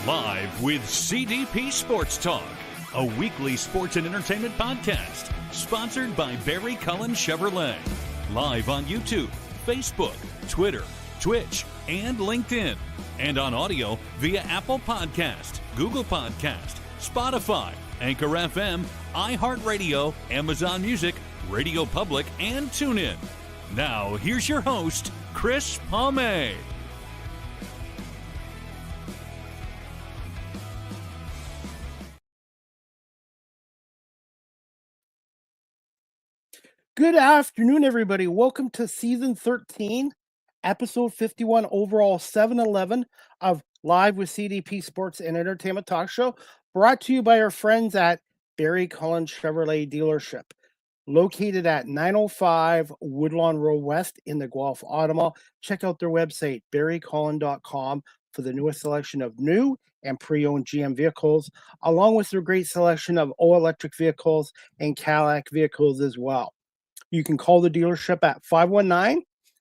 Live with CDP Sports Talk, a weekly sports and entertainment podcast sponsored by Barry Cullen Chevrolet. Live on YouTube, Facebook, Twitter, Twitch, and LinkedIn. And on audio via Apple Podcast, Google Podcast, Spotify, Anchor FM, iHeartRadio, Amazon Music, Radio Public, and TuneIn. Now, here's your host, Chris Palme. Good afternoon, everybody. Welcome to Season 13, Episode 51, overall 7-11 of Live with CDP Sports and Entertainment Talk Show, brought to you by our friends at Barry Cullen Chevrolet Dealership, located at 905 Woodlawn Road West in the Guelph Auto Mall. Check out their website, barrycullen.com, for the newest selection of new and pre-owned GM vehicles, along with their great selection of all-electric vehicles and Cadillac vehicles as well. You can call the dealership at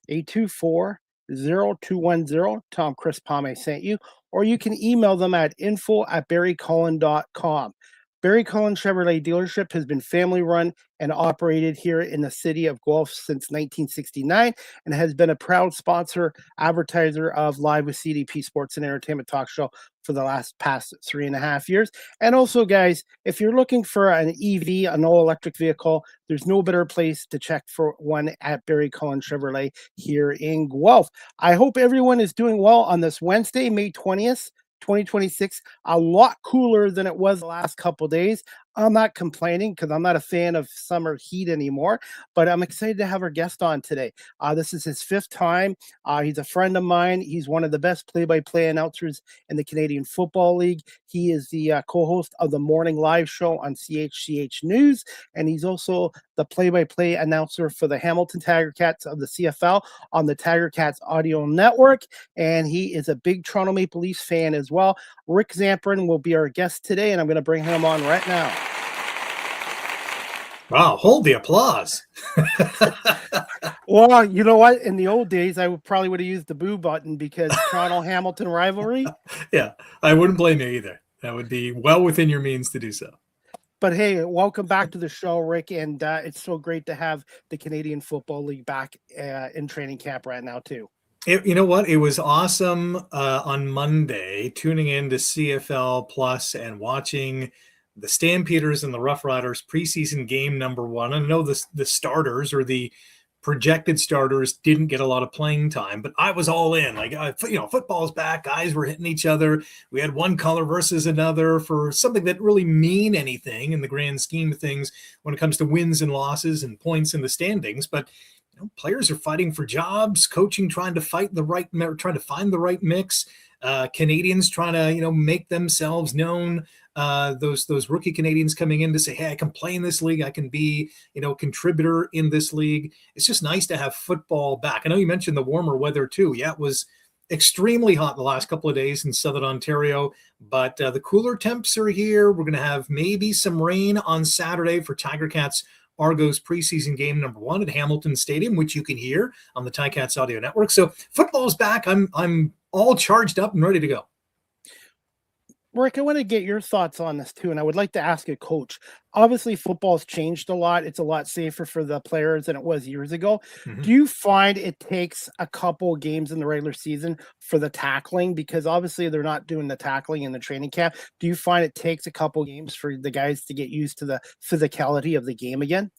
519-824-0210. Tell them Chris Palme sent you. Or you can email them at info@barrycullen.com. Barry Cullen Chevrolet Dealership has been family-run and operated here in the city of Guelph since 1969 and has been a proud sponsor, advertiser of Live with CDP Sports and Entertainment Talk Show for the past 3.5 years. And also, guys, if you're looking for an EV, an all-electric vehicle, there's no better place to check for one at Barry Cullen Chevrolet here in Guelph. I hope everyone is doing well on this Wednesday, May 20th. 2026, a lot cooler than it was the last couple days. I'm not complaining because I'm not a fan of summer heat anymore, but I'm excited to have our guest on today. This is his 5th time. He's a friend of mine. He's one of the best play-by-play announcers in the Canadian Football League. He is the co-host of the morning live show on CHCH News, and he's also the play-by-play announcer for the Hamilton Ticats of the CFL on the Ticats Audio Network, and he is a big Toronto Maple Leafs fan as well. Rick Zamperin will be our guest today, and I'm going to bring him on right now. Wow, hold the applause. Well, you know what? In the old days, I probably would have used the boo button because Toronto-Hamilton rivalry. Yeah, I wouldn't blame you either. That would be well within your means to do so. But hey, welcome back to the show, Rick. And it's so great to have the Canadian Football League back in training camp right now, too. You know what? It was awesome on Monday, tuning in to CFL Plus and watching the Stampeders and the Rough Riders preseason game number 1. I know the starters or the projected starters didn't get a lot of playing time, but I was all in. Like, football's back. Guys were hitting each other. We had one color versus another for something that didn't really mean anything in the grand scheme of things when it comes to wins and losses and points in the standings. But players are fighting for jobs, coaching trying to find the right mix. Canadians trying to make themselves known. Those rookie Canadians coming in to say, hey, I can play in this league. I can be, a contributor in this league. It's just nice to have football back. I know you mentioned the warmer weather too. Yeah, it was extremely hot the last couple of days in Southern Ontario, but the cooler temps are here. We're going to have maybe some rain on Saturday for Tiger Cats Argos preseason game number 1 at Hamilton Stadium, which you can hear on the Ticats Audio Network. So football's back. I'm all charged up and ready to go. Rick, I want to get your thoughts on this too, and I would like to ask a coach. Obviously, football's changed a lot. It's a lot safer for the players than it was years ago. Mm-hmm. Do you find it takes a couple games in the regular season for the tackling? Because obviously they're not doing the tackling in the training camp. Do you find it takes a couple games for the guys to get used to the physicality of the game again?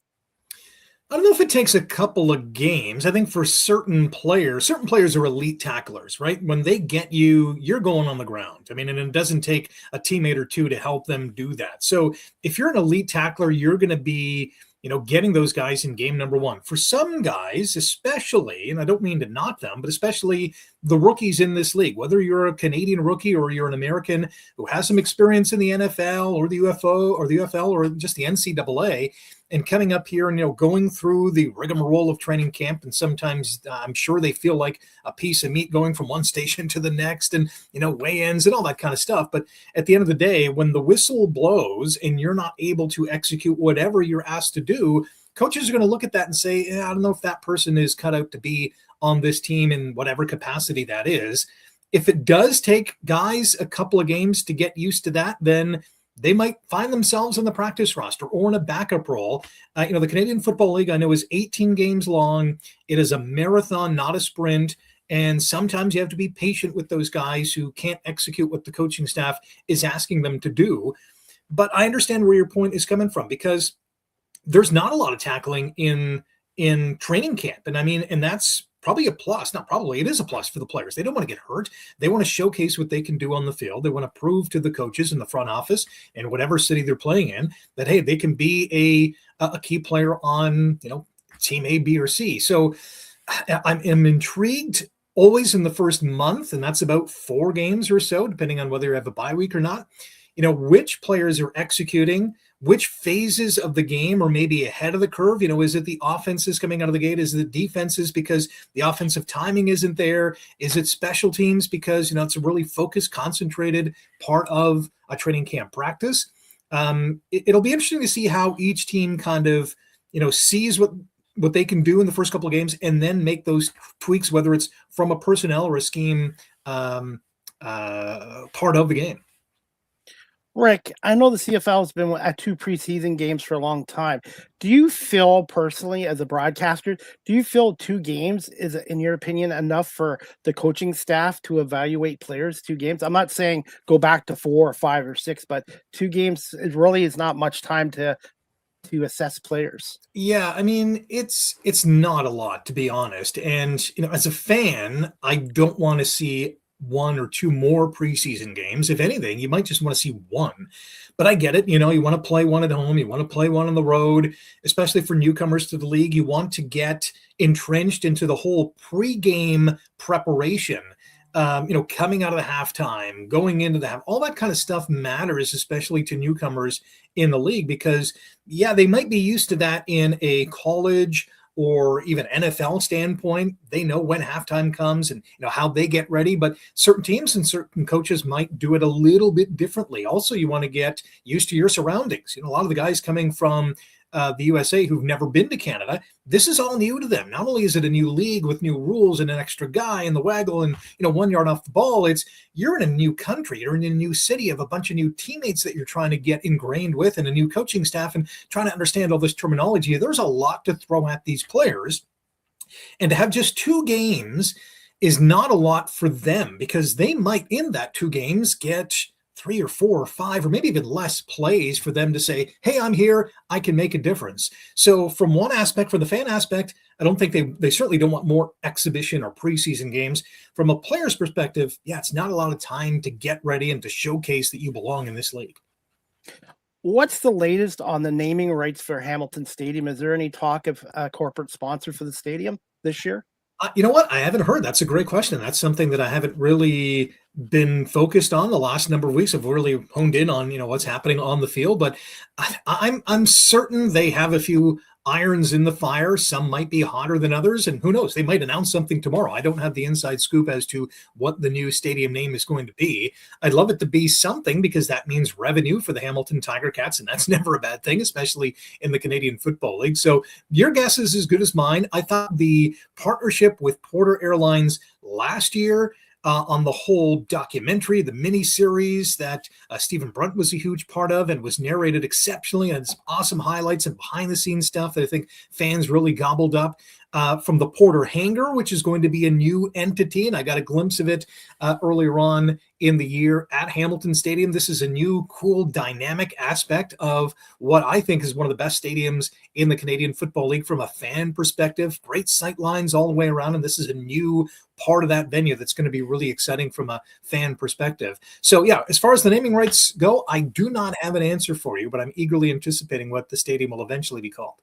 I don't know if it takes a couple of games. I think for certain players are elite tacklers, right? When they get you, you're going on the ground. I mean, and it doesn't take a teammate or two to help them do that. So if you're an elite tackler, you're going to be, getting those guys in game number 1. For some guys, especially, and I don't mean to knock them, but especially the rookies in this league, whether you're a Canadian rookie or you're an American who has some experience in the NFL or the UFL or just the NCAA, and coming up here and, going through the rigmarole of training camp. And sometimes I'm sure they feel like a piece of meat going from one station to the next and, weigh-ins and all that kind of stuff. But at the end of the day, when the whistle blows and you're not able to execute whatever you're asked to do, coaches are going to look at that and say, I don't know if that person is cut out to be on this team in whatever capacity that is. if it does take guys a couple of games to get used to that, then they might find themselves in the practice roster or in a backup role. The Canadian Football League, I know, is 18 games long. It is a marathon, not a sprint. And sometimes you have to be patient with those guys who can't execute what the coaching staff is asking them to do. But I understand where your point is coming from, because there's not a lot of tackling in training camp. And that's probably a plus. Not probably, it is a plus for the players. They don't want to get hurt. They want to showcase what they can do on the field. They want to prove to the coaches in the front office and whatever city they're playing in that, hey, they can be a key player on, team A, B, or C. So I'm intrigued always in the first month, and that's about 4 games or so, depending on whether you have a bye week or not, which players are executing, which phases of the game are maybe ahead of the curve. Is it the offenses coming out of the gate? Is it the defenses because the offensive timing isn't there? Is it special teams because, it's a really focused, concentrated part of a training camp practice? It'll be interesting to see how each team kind of, sees what they can do in the first couple of games and then make those tweaks, whether it's from a personnel or a scheme part of the game. Rick, I know the CFL has been at 2 preseason games for a long time. Do you feel personally, as a broadcaster, 2 games is, in your opinion, enough for the coaching staff to evaluate players? 2 games? I'm not saying go back to 4 or 5 or 6, but 2 games really is not much time to assess players. Yeah, it's not a lot, to be honest. And, as a fan, I don't want to see 1 or 2 more preseason games. If anything, you might just want to see 1. But I get it. You want to play 1 at home. You want to play 1 on the road, especially for newcomers to the league. You want to get entrenched into the whole pregame preparation. Coming out of the halftime, going into the half, all that kind of stuff matters, especially to newcomers in the league, because they might be used to that in a college or even NFL standpoint. They know when halftime comes and how they get ready, but certain teams and certain coaches might do it a little bit differently. Also, you want to get used to your surroundings. A lot of the guys coming from the USA who've never been to Canada, this is all new to them. Not only is it a new league with new rules and an extra guy in the waggle and 1 yard off the ball, it's you're in a new country, you're in a new city of a bunch of new teammates that you're trying to get ingrained with, and a new coaching staff, and trying to understand all this terminology. There's a lot to throw at these players, and to have just 2 games is not a lot for them, because they might in that 2 games get 3 or 4 or 5 or maybe even less plays for them to say, hey, I'm here, I can make a difference. So from one aspect, for the fan aspect, I don't think they certainly don't want more exhibition or preseason games. From a player's perspective, it's not a lot of time to get ready and to showcase that you belong in this league. What's the latest on the naming rights for Hamilton Stadium? Is there any talk of a corporate sponsor for the stadium this year? You know what? I haven't heard. That's a great question. That's something that I haven't really been focused on the last number of weeks. I've really honed in on, what's happening on the field, but I'm certain they have a few irons in the fire. Some might be hotter than others, and who knows? They might announce something tomorrow. I don't have the inside scoop as to what the new stadium name is going to be. I'd love it to be something, because that means revenue for the Hamilton Tiger Cats, and that's never a bad thing, especially in the Canadian Football League. So your guess is as good as mine. I thought the partnership with Porter Airlines last year, on the whole documentary, the mini-series that Stephen Brunt was a huge part of and was narrated exceptionally, and some awesome highlights and behind-the-scenes stuff that I think fans really gobbled up. From the Porter Hangar, which is going to be a new entity, and I got a glimpse of it earlier on in the year at Hamilton Stadium. This is a new, cool, dynamic aspect of what I think is one of the best stadiums in the Canadian Football League from a fan perspective. Great sight lines all the way around, and this is a new part of that venue that's going to be really exciting from a fan perspective. So, as far as the naming rights go, I do not have an answer for you, but I'm eagerly anticipating what the stadium will eventually be called.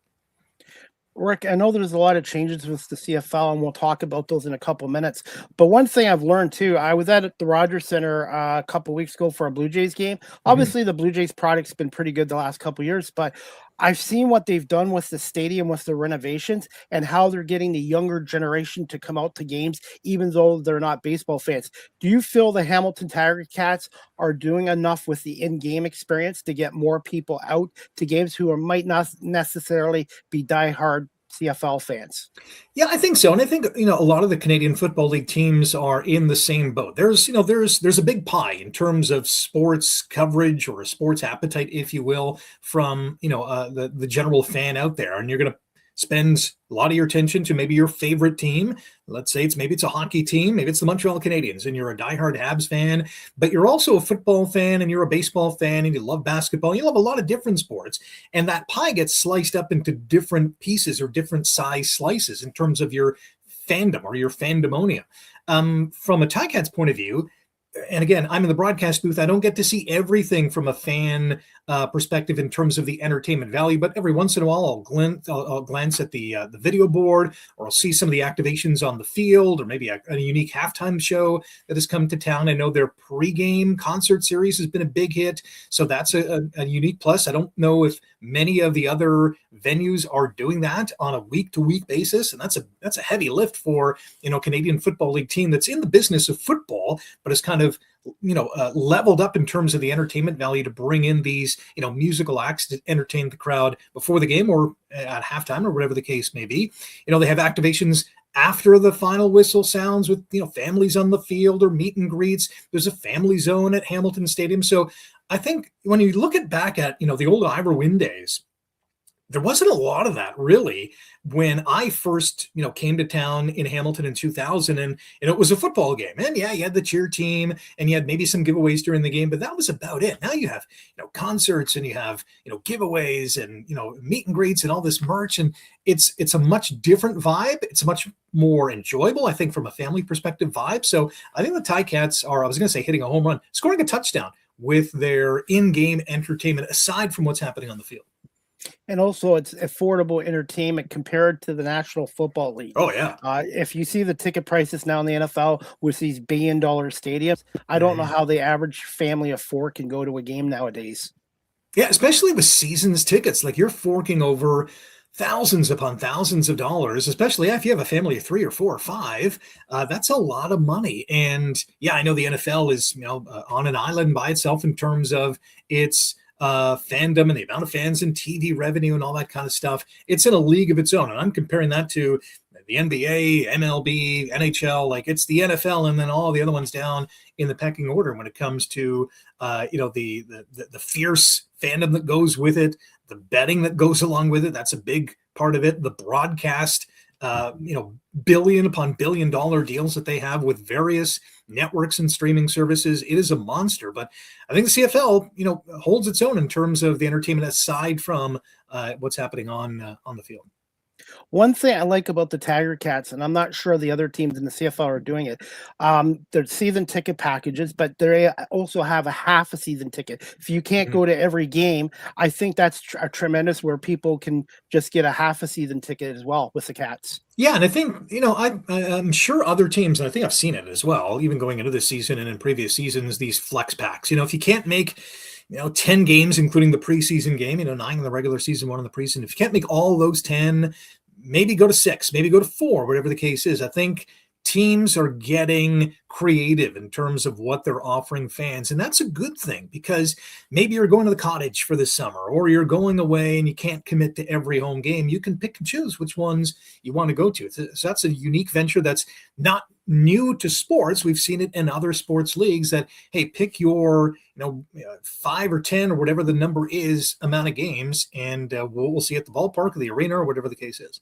Rick, I know there's a lot of changes with the CFL, and we'll talk about those in a couple of minutes. But one thing I've learned too, I was at the Rogers Center a couple of weeks ago for a Blue Jays game. Obviously, the Blue Jays product's been pretty good the last couple of years, but I've seen what they've done with the stadium, with the renovations, and how they're getting the younger generation to come out to games, even though they're not baseball fans. Do you feel the Hamilton Tiger Cats are doing enough with the in-game experience to get more people out to games who might not necessarily be diehard CFL fans. Yeah, I think so. And I think, a lot of the Canadian Football League teams are in the same boat. There's a big pie in terms of sports coverage or a sports appetite, if you will, from, the general fan out there. And you're going to spend a lot of your attention to maybe your favorite team. Let's say maybe it's a hockey team, maybe it's the Montreal Canadiens, and you're a diehard Habs fan, but you're also a football fan and you're a baseball fan and you love basketball. You love a lot of different sports, and that pie gets sliced up into different pieces or different size slices in terms of your fandom or your fandomonia. From a Ticats point of view, and again, I'm in the broadcast booth. I don't get to see everything from a fan perspective in terms of the entertainment value, but every once in a while I'll glance at the video board, or I'll see some of the activations on the field, or maybe a unique halftime show that has come to town. I know their pregame concert series has been a big hit, so that's a unique plus. I don't know if many of the other venues are doing that on a week-to-week basis, and that's a heavy lift for Canadian Football League team that's in the business of football, but is kind of leveled up in terms of the entertainment value to bring in these musical acts to entertain the crowd before the game or at halftime or whatever the case may be. They have activations after the final whistle sounds with families on the field or meet and greets. There's a family zone at Hamilton Stadium. So I think when you look back at the old Ivor Wynn days, there wasn't a lot of that really when I first, came to town in Hamilton in 2000, and it was a football game. And yeah, you had the cheer team and you had maybe some giveaways during the game, but that was about it. Now you have, concerts, and you have, giveaways and, meet and greets and all this merch. And it's a much different vibe. It's a much more enjoyable, I think, from a family perspective vibe. So I think the Ticats are, I was going to say, hitting a home run, scoring a touchdown with their in-game entertainment aside from what's happening on the field. And also, it's affordable entertainment compared to the National Football League. Oh, yeah. If you see the ticket prices now in the NFL with these billion-dollar stadiums, I don't know how the average family of four can go to a game nowadays. Yeah, especially with seasons tickets. Like, you're forking over thousands upon thousands of dollars, especially if you have a family of 3 or 4 or 5. That's a lot of money. And yeah, I know the NFL is on an island by itself in terms of its fandom and the amount of fans and TV revenue and all that kind of stuff. It's in a league of its own. And I'm comparing that to the NBA, MLB, NHL. Like, it's the NFL and then all the other ones down in the pecking order when it comes to the fierce fandom that goes with it, the betting that goes along with it. That's a big part of it. The broadcast, billion upon billion dollar deals that they have with various networks and streaming services. It is a monster, but I think the CFL, holds its own in terms of the entertainment aside from what's happening on the field. One thing I like about the Tiger Cats, and I'm not sure the other teams in the CFL are doing it, they're season ticket packages, but they also have a half a season ticket. If you can't go to every game, I think that's tremendous, where people can just get a half a season ticket as well with the Cats. Yeah, and I think, I'm sure other teams, and I think I've seen it as well, even going into this season and in previous seasons, these flex packs. If you can't make 10 games, including the preseason game, 9 in the regular season, 1 in the preseason. If you can't make all those 10, maybe go to 6, maybe go to 4, whatever the case is. I think teams are getting creative in terms of what they're offering fans. And that's a good thing, because maybe you're going to the cottage for the summer, or you're going away and you can't commit to every home game. You can pick and choose which ones you want to go to. So that's a unique venture that's not new to sports. We've seen it in other sports leagues that, hey, pick your 5 or 10 or whatever the number is amount of games, and we'll see at the ballpark or the arena or whatever the case is.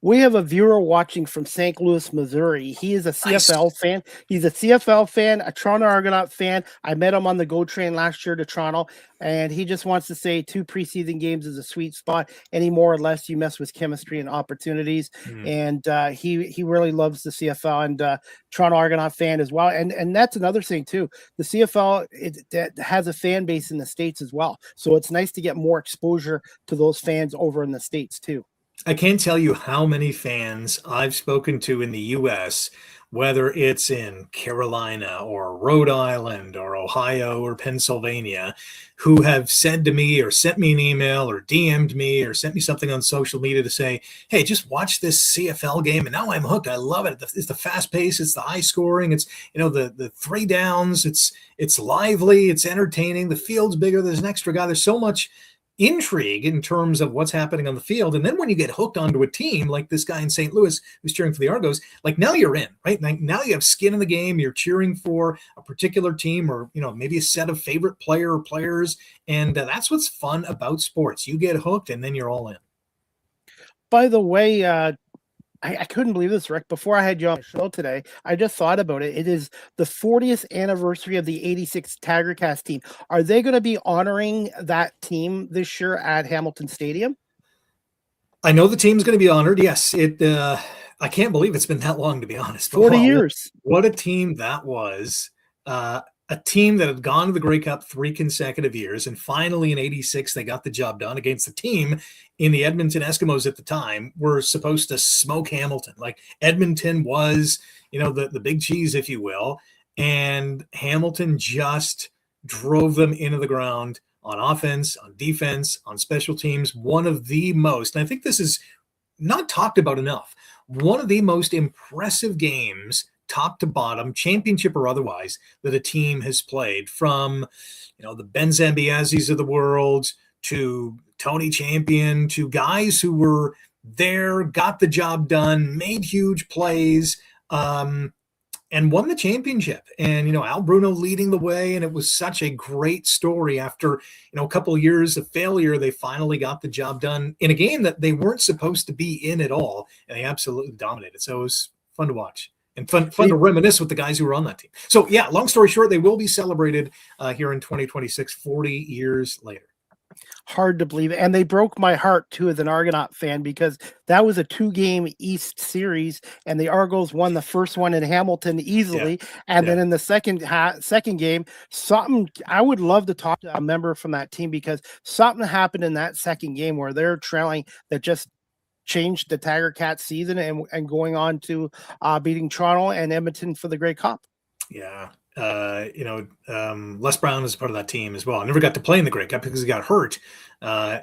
We have a viewer watching from St. Louis, Missouri. He is a CFL fan. He's a CFL fan, a Toronto Argonaut fan. I met him on the GO train last year to Toronto, and he just wants to say 2 preseason games is a sweet spot. Any more or less, you mess with chemistry and opportunities. And he really loves the CFL, and Toronto Argonaut fan as well. And that's another thing too. The CFL that has a fan base in the States as well. So it's nice to get more exposure to those fans over in the States too. I can't tell you how many fans I've spoken to in the U.S., whether it's in Carolina or Rhode Island or Ohio or Pennsylvania, who have said to me or sent me an email or DM'd me or sent me something on social media to say, hey, just watch this CFL game, and now I'm hooked. I love it. It's the fast pace. It's the high scoring. It's, the 3 downs. It's lively. It's entertaining. The field's bigger. There's an extra guy. There's so much intrigue in terms of what's happening on the field. And then when you get hooked onto a team like this guy in St. Louis who's cheering for the Argos, like now you're in, right? Now you have skin in the game. You're cheering for a particular team, or maybe a set of favorite player or players, and that's what's fun about sports. You get hooked, and then you're all in. By the way, I couldn't believe this, Rick. Before I had you on the show today, I just thought about it. It is the 40th anniversary of the '86 Ticats team. Are they going to be honoring that team this year at Hamilton Stadium? I know the team's going to be honored. Yes, I can't believe it's been that long, to be honest. 40 years. What a team that was. A team that had gone to the Grey Cup 3 consecutive years, and finally in '86 they got the job done against the team in the Edmonton Eskimos at the time were supposed to smoke Hamilton. Like Edmonton was, the big cheese, if you will, and Hamilton just drove them into the ground on offense, on defense, on special teams. One of the most, and I think this is not talked about enough, one of the most impressive games, top to bottom, championship or otherwise, that a team has played, from the Ben Zambiazis of the world to Tony Champion, to guys who were there, got the job done, made huge plays, and won the championship. And Al Bruno leading the way, and it was such a great story. After a couple of years of failure, they finally got the job done in a game that they weren't supposed to be in at all, and they absolutely dominated. So it was fun to watch. And fun to reminisce with the guys who were on that team. So, yeah, long story short, they will be celebrated here in 2026, 40 years later. Hard to believe it. And they broke my heart, too, as an Argonaut fan, because that was a 2-game East series, and the Argos won the first one in Hamilton easily. Yeah. And then in the second game, I would love to talk to a member from that team, because something happened in that second game where they're trailing that just changed the Tiger Cat season and going on to beating Toronto and Edmonton for the Grey Cup. Yeah. Les Brown is part of that team as well. I never got to play in the Grey Cup because he got hurt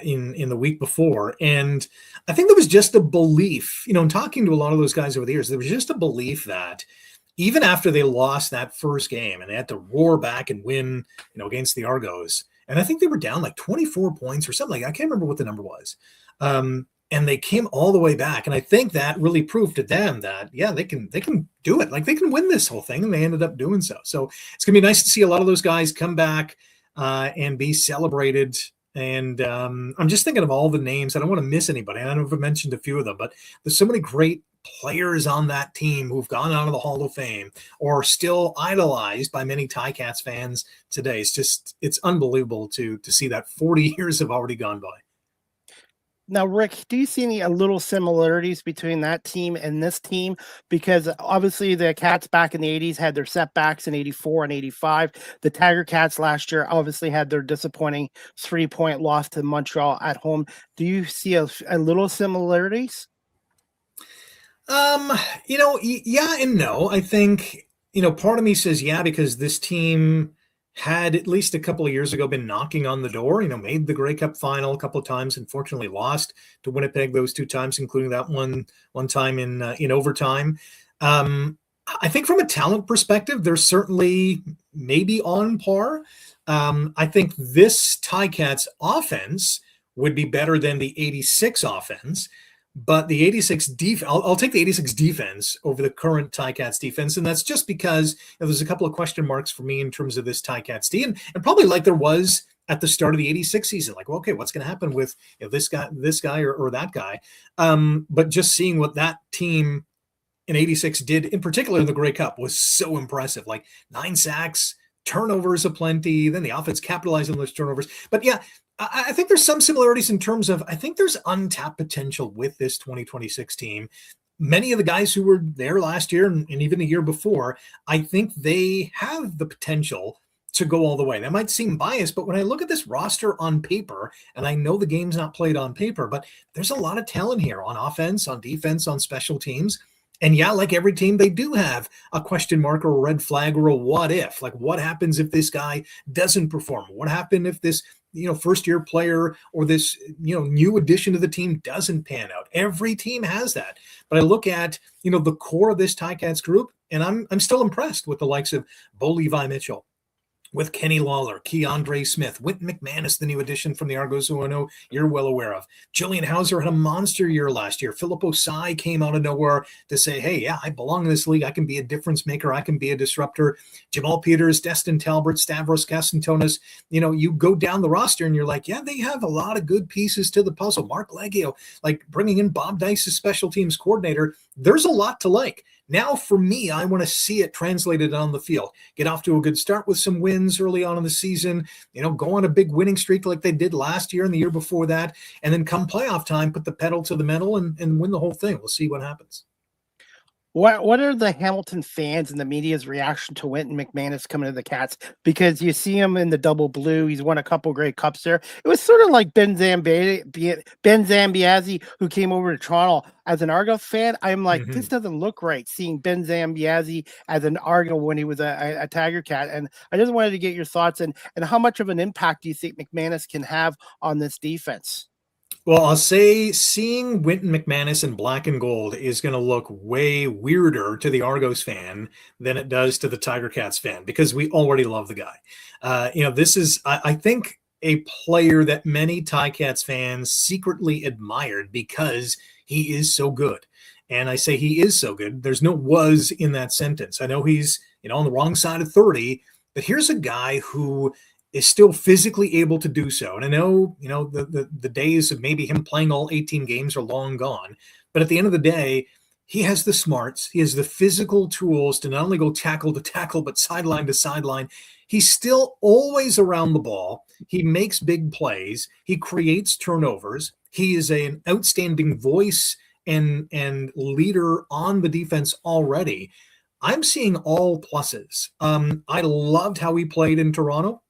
in the week before. And I think there was just a belief, in talking to a lot of those guys over the years, there was just a belief that even after they lost that first game and they had to roar back and win, against the Argos, and I think they were down like 24 points or something. I can't remember what the number was. And they came all the way back. And I think that really proved to them that, yeah, they can do it. Like they can win this whole thing. And they ended up doing so. So it's going to be nice to see a lot of those guys come back and be celebrated. And I'm just thinking of all the names. I don't want to miss anybody. I know I've mentioned a few of them, but there's so many great players on that team who've gone out of the Hall of Fame or still idolized by many Ticats fans today. It's unbelievable to see that 40 years have already gone by. Now, Rick, do you see any little similarities between that team and this team? Because obviously the Cats back in the 80s had their setbacks in 84 and 85. The Tiger Cats last year obviously had their disappointing 3-point loss to Montreal at home. Do you see a little similarities? Yeah and no. I think, part of me says yeah, because this team had at least a couple of years ago been knocking on the door, made the Grey Cup final a couple of times, unfortunately lost to Winnipeg those 2 times, including that one time in overtime. I think from a talent perspective, they're certainly maybe on par. I think this Ticats offense would be better than the 86 offense. But the 86 defense, I'll take the 86 defense over the current Ticats defense. And that's just because there's a couple of question marks for me in terms of this Ticats team. And probably like there was at the start of the 86 season, like, well, okay, what's going to happen with this guy or that guy? But just seeing what that team in 86 did, in particular in the Grey Cup, was so impressive. Like 9 sacks, turnovers aplenty, then the offense capitalized on those turnovers. But yeah, I think there's some similarities in terms of, I think there's untapped potential with this 2026 team. Many of the guys who were there last year and even the year before, I think they have the potential to go all the way. That might seem biased, but when I look at this roster on paper, and I know the game's not played on paper, but there's a lot of talent here on offense, on defense, on special teams. And yeah, like every team, they do have a question mark or a red flag or a what if. Like, what happens if this guy doesn't perform? What happened if this first-year player or this, new addition to the team doesn't pan out? Every team has that. But I look at, the core of this Ticats group, and I'm still impressed with the likes of Bo Levi Mitchell, with Kenny Lawler, Keandre Smith, Wynton McManus, the new addition from the Argos, who I know you're well aware of. Julian Hauser had a monster year last year. Philip Osai came out of nowhere to say, hey, yeah, I belong in this league. I can be a difference maker. I can be a disruptor. Jamal Peters, Destin Talbot, Stavros Kasantonis. You go down the roster and you're like, yeah, they have a lot of good pieces to the puzzle. Mark Leggio, like bringing in Bob Dice as special teams coordinator. There's a lot to like. Now, for me, I want to see it translated on the field. Get off to a good start with some wins early on in the season, go on a big winning streak like they did last year and the year before that, and then come playoff time, put the pedal to the metal and win the whole thing. We'll see what happens. What are the Hamilton fans and the media's reaction to Wynton McManus coming to the Cats? Because you see him in the double blue. He's won a couple great cups there. It was sort of like Ben Zambiazzi, who came over to Toronto. As an Argo fan, I'm like, this doesn't look right, seeing Ben Zambiazzi as an Argo when he was a Tiger Cat. And I just wanted to get your thoughts and how much of an impact do you think McManus can have on this defense? Well, I'll say seeing Wynton McManus in black and gold is going to look way weirder to the Argos fan than it does to the Tiger Cats fan, because we already love the guy. This is, I think, a player that many Ticats fans secretly admired because he is so good. And I say he is so good. There's no was in that sentence. I know he's, on the wrong side of 30, but here's a guy who is still physically able to do so. And I know, the days of maybe him playing all 18 games are long gone. But at the end of the day, he has the smarts. He has the physical tools to not only go tackle to tackle, but sideline to sideline. He's still always around the ball. He makes big plays. He creates turnovers. He is an outstanding voice and leader on the defense already. I'm seeing all pluses. I loved how he played in Toronto.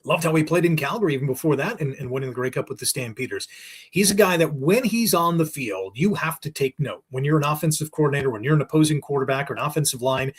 Loved how he played in Calgary even before that and winning the Grey Cup with the Stampeders. He's a guy that when he's on the field, you have to take note. When you're an offensive coordinator, when you're an opposing quarterback or an offensive line,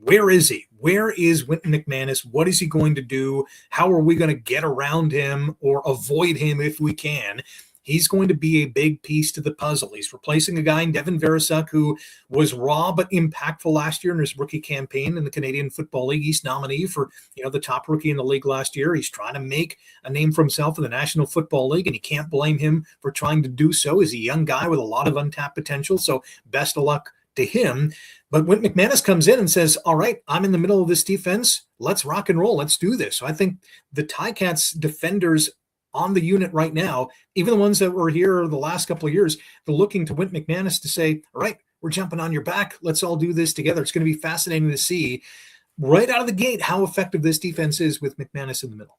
where is he? Where is Wynton McManus? What is he going to do? How are we going to get around him or avoid him if we can? He's going to be a big piece to the puzzle. He's replacing a guy in Devin Verisuk who was raw but impactful last year in his rookie campaign in the Canadian Football League. He's nominee for the top rookie in the league last year. He's trying to make a name for himself in the National Football League, and you can't blame him for trying to do so. He's a young guy with a lot of untapped potential, so best of luck to him. But when McManus comes in and says, all right, I'm in the middle of this defense, let's rock and roll, let's do this. So I think the Ticats defenders on the unit right now, even the ones that were here the last couple of years, they're looking to Wynton McManus to say, all right, we're jumping on your back. Let's all do this together. It's going to be fascinating to see right out of the gate how effective this defense is with McManus in the middle.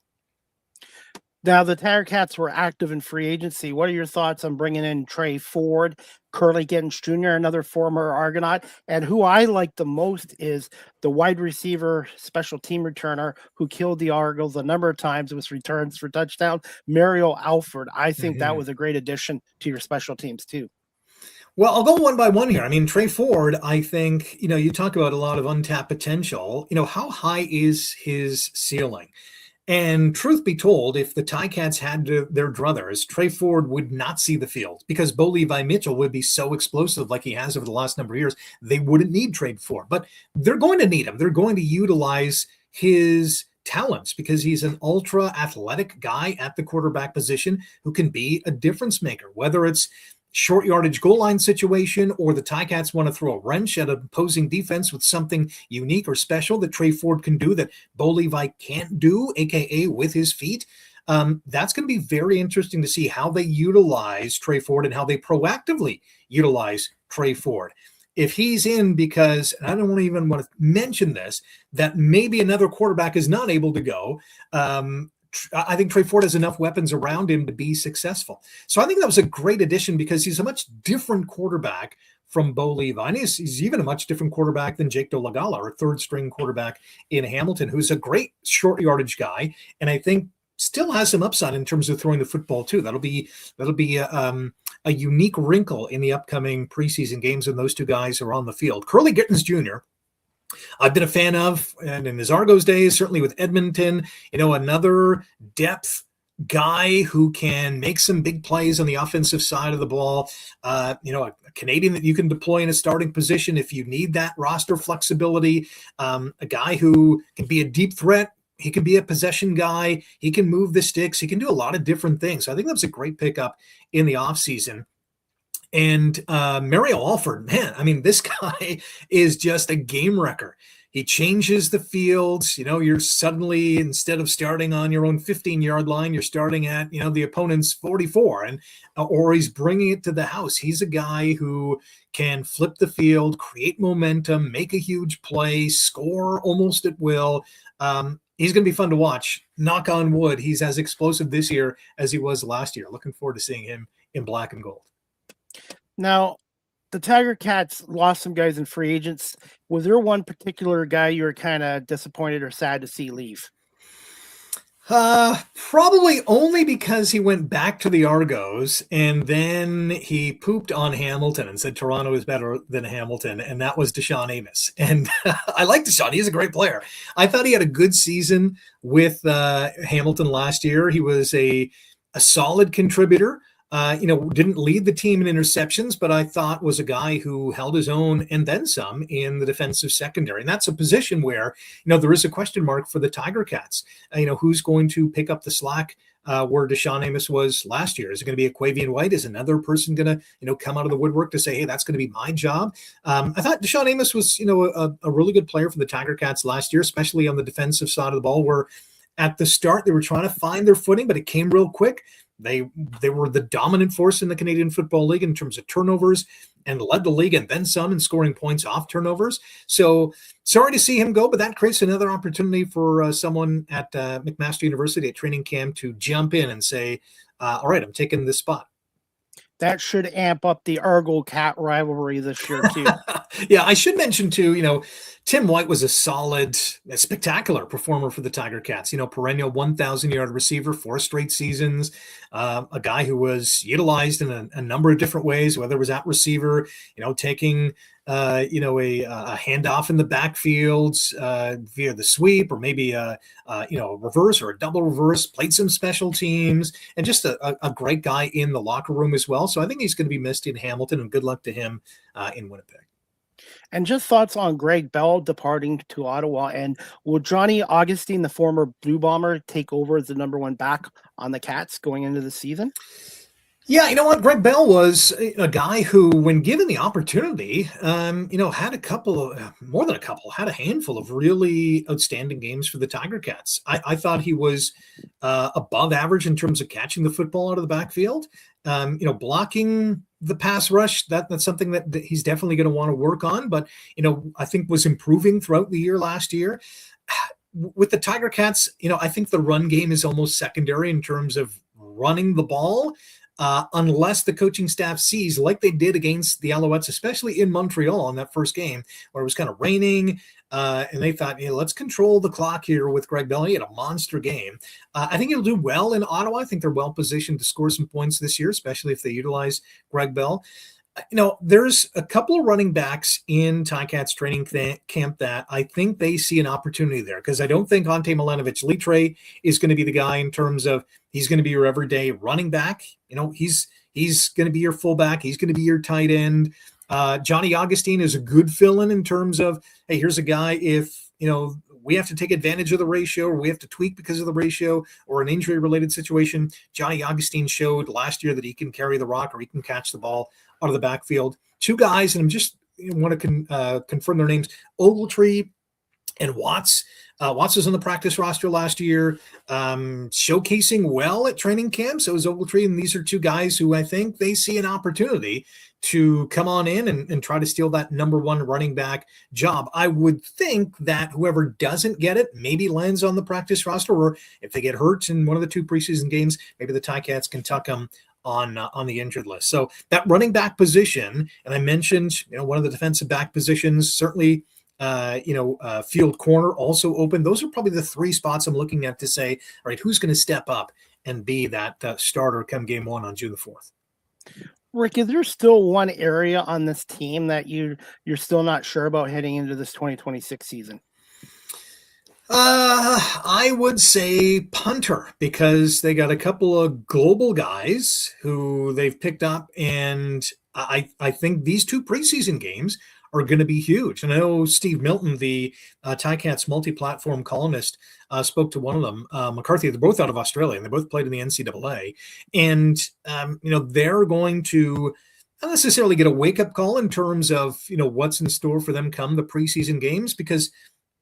Now, the Tiger Cats were active in free agency. What are your thoughts on bringing in Trey Ford, Curly Gittens Jr., another former Argonaut? And who I like the most is the wide receiver, special team returner who killed the Argos a number of times with returns for touchdown, Mario Alford. I think that was a great addition to your special teams, too. Well, I'll go one by one here. I mean, Trey Ford, I think, you talk about a lot of untapped potential. How high is his ceiling? And truth be told, if the Ticats had their druthers, Trey Ford would not see the field because Bo Levi Mitchell would be so explosive like he has over the last number of years. They wouldn't need Trey Ford, but they're going to need him. They're going to utilize his talents because he's an ultra athletic guy at the quarterback position who can be a difference maker, whether it's short yardage goal line situation, or the Ticats want to throw a wrench at an opposing defense with something unique or special that Trey Ford can do that Bo Levi can't do, aka with his feet. That's going to be very interesting to see how they utilize Trey Ford and how they proactively utilize Trey Ford. If he's in because, and I don't even want to mention this, that maybe another quarterback is not able to go, I think Trey Ford has enough weapons around him to be successful. So I think that was a great addition because he's a much different quarterback from Bo Levi. And he's even a much different quarterback than Jake Dolegala, our third string quarterback in Hamilton, who's a great short yardage guy. And I think still has some upside in terms of throwing the football too. That'll be a unique wrinkle in the upcoming preseason games when those two guys are on the field. Curly Gittens Jr., I've been a fan of, and in his Argos days, certainly with Edmonton, another depth guy who can make some big plays on the offensive side of the ball. A Canadian that you can deploy in a starting position if you need that roster flexibility. A guy who can be a deep threat, He can be a possession guy. He can move the sticks. He can do a lot of different things. So I think that was a great pickup in the offseason. And Mario Alford, man, I mean, this guy is just a game wrecker. He changes the fields. You're suddenly, instead of starting on your own 15-yard line, you're starting at, the opponent's 44, and or he's bringing it to the house. He's a guy who can flip the field, create momentum, make a huge play, score almost at will. He's going to be fun to watch. Knock on wood, he's as explosive this year as he was last year. Looking forward to seeing him in black and gold. Now, the Tiger Cats lost some guys in free agents. Was there one particular guy you were kind of disappointed or sad to see leave? Probably only because he went back to the Argos and then he pooped on Hamilton and said Toronto is better than Hamilton, and that was Deshaun Amos. And I like Deshaun. He's a great player. I thought he had a good season with Hamilton last year. He was a solid contributor. Didn't lead the team in interceptions, but I thought was a guy who held his own and then some in the defensive secondary. And that's a position where, there is a question mark for the Tiger Cats. Who's going to pick up the slack where Deshaun Amos was last year? Is it going to be a Quavian White? Is another person going to, come out of the woodwork to say, hey, that's going to be my job? I thought Deshaun Amos was, a really good player for the Tiger Cats last year, especially on the defensive side of the ball, where at the start they were trying to find their footing, but it came real quick. They were the dominant force in the Canadian Football League in terms of turnovers and led the league and then some in scoring points off turnovers. So sorry to see him go, but that creates another opportunity for someone at McMaster University at training camp to jump in and say, all right, I'm taking this spot. That should amp up the Argo-Cat rivalry this year, too. Yeah, I should mention, too, Tim White was a spectacular performer for the Tiger Cats. Perennial 1,000-yard receiver, 4 straight seasons, a guy who was utilized in a number of different ways, whether it was at receiver, taking a handoff in the backfield via the sweep, or maybe a reverse or a double reverse, played some special teams, and just a great guy in the locker room as well. So I think he's going to be missed in Hamilton, and good luck to him in Winnipeg. And just thoughts on Greg Bell departing to Ottawa, and will Johnny Augustine, the former Blue Bomber, take over as the number 1 back on the Cats going into the season? Yeah, you know what? Greg Bell was a guy who, when given the opportunity, had had a handful of really outstanding games for the Tiger Cats. I thought he was above average in terms of catching the football out of the backfield. Blocking the pass rush, that's something that he's definitely going to want to work on, but, I think was improving throughout the year last year. With the Tiger Cats, I think the run game is almost secondary in terms of running the ball. Unless the coaching staff sees, like they did against the Alouettes, especially in Montreal in that first game, where it was kind of raining, and they thought, let's control the clock here with Greg Bell. He had a monster game. I think he'll do well in Ottawa. I think they're well positioned to score some points this year, especially if they utilize Greg Bell. There's a couple of running backs in Ticats training camp that I think they see an opportunity there, because I don't think Ante Milanovic-Litre is going to be the guy in terms of he's going to be your everyday running back. He's going to be your fullback. He's going to be your tight end. Johnny Augustine is a good fill-in in terms of, hey, here's a guy if, we have to take advantage of the ratio, or we have to tweak because of the ratio, or an injury-related situation. Johnny Augustine showed last year that he can carry the rock, or he can catch the ball out of the backfield. 2 guys, and I'm just want to confirm their names, Ogletree and Watts. Watts was on the practice roster last year, showcasing well at training camp. So is Ogletree, and these are 2 guys who I think they see an opportunity to come on in and try to steal that number 1 running back job. I would think that whoever doesn't get it maybe lands on the practice roster, or if they get hurt in one of the 2 preseason games, maybe the Ticats can tuck them on the injured list. So that running back position, and I mentioned, one of the defensive back positions, certainly, field corner also open. Those are probably the 3 spots I'm looking at to say, all right, who's going to step up and be that starter come game 1 on June the 4th? Rick, is there still one area on this team that you're still not sure about heading into this 2026 season? I would say punter, because they got a couple of global guys who they've picked up, and I think these 2 preseason games are going to be huge. And I know Steve Milton, the Ticats multi-platform columnist, spoke to one of them, McCarthy. They're both out of Australia, and they both played in the NCAA. And, they're going to not necessarily get a wake-up call in terms of, what's in store for them come the preseason games, because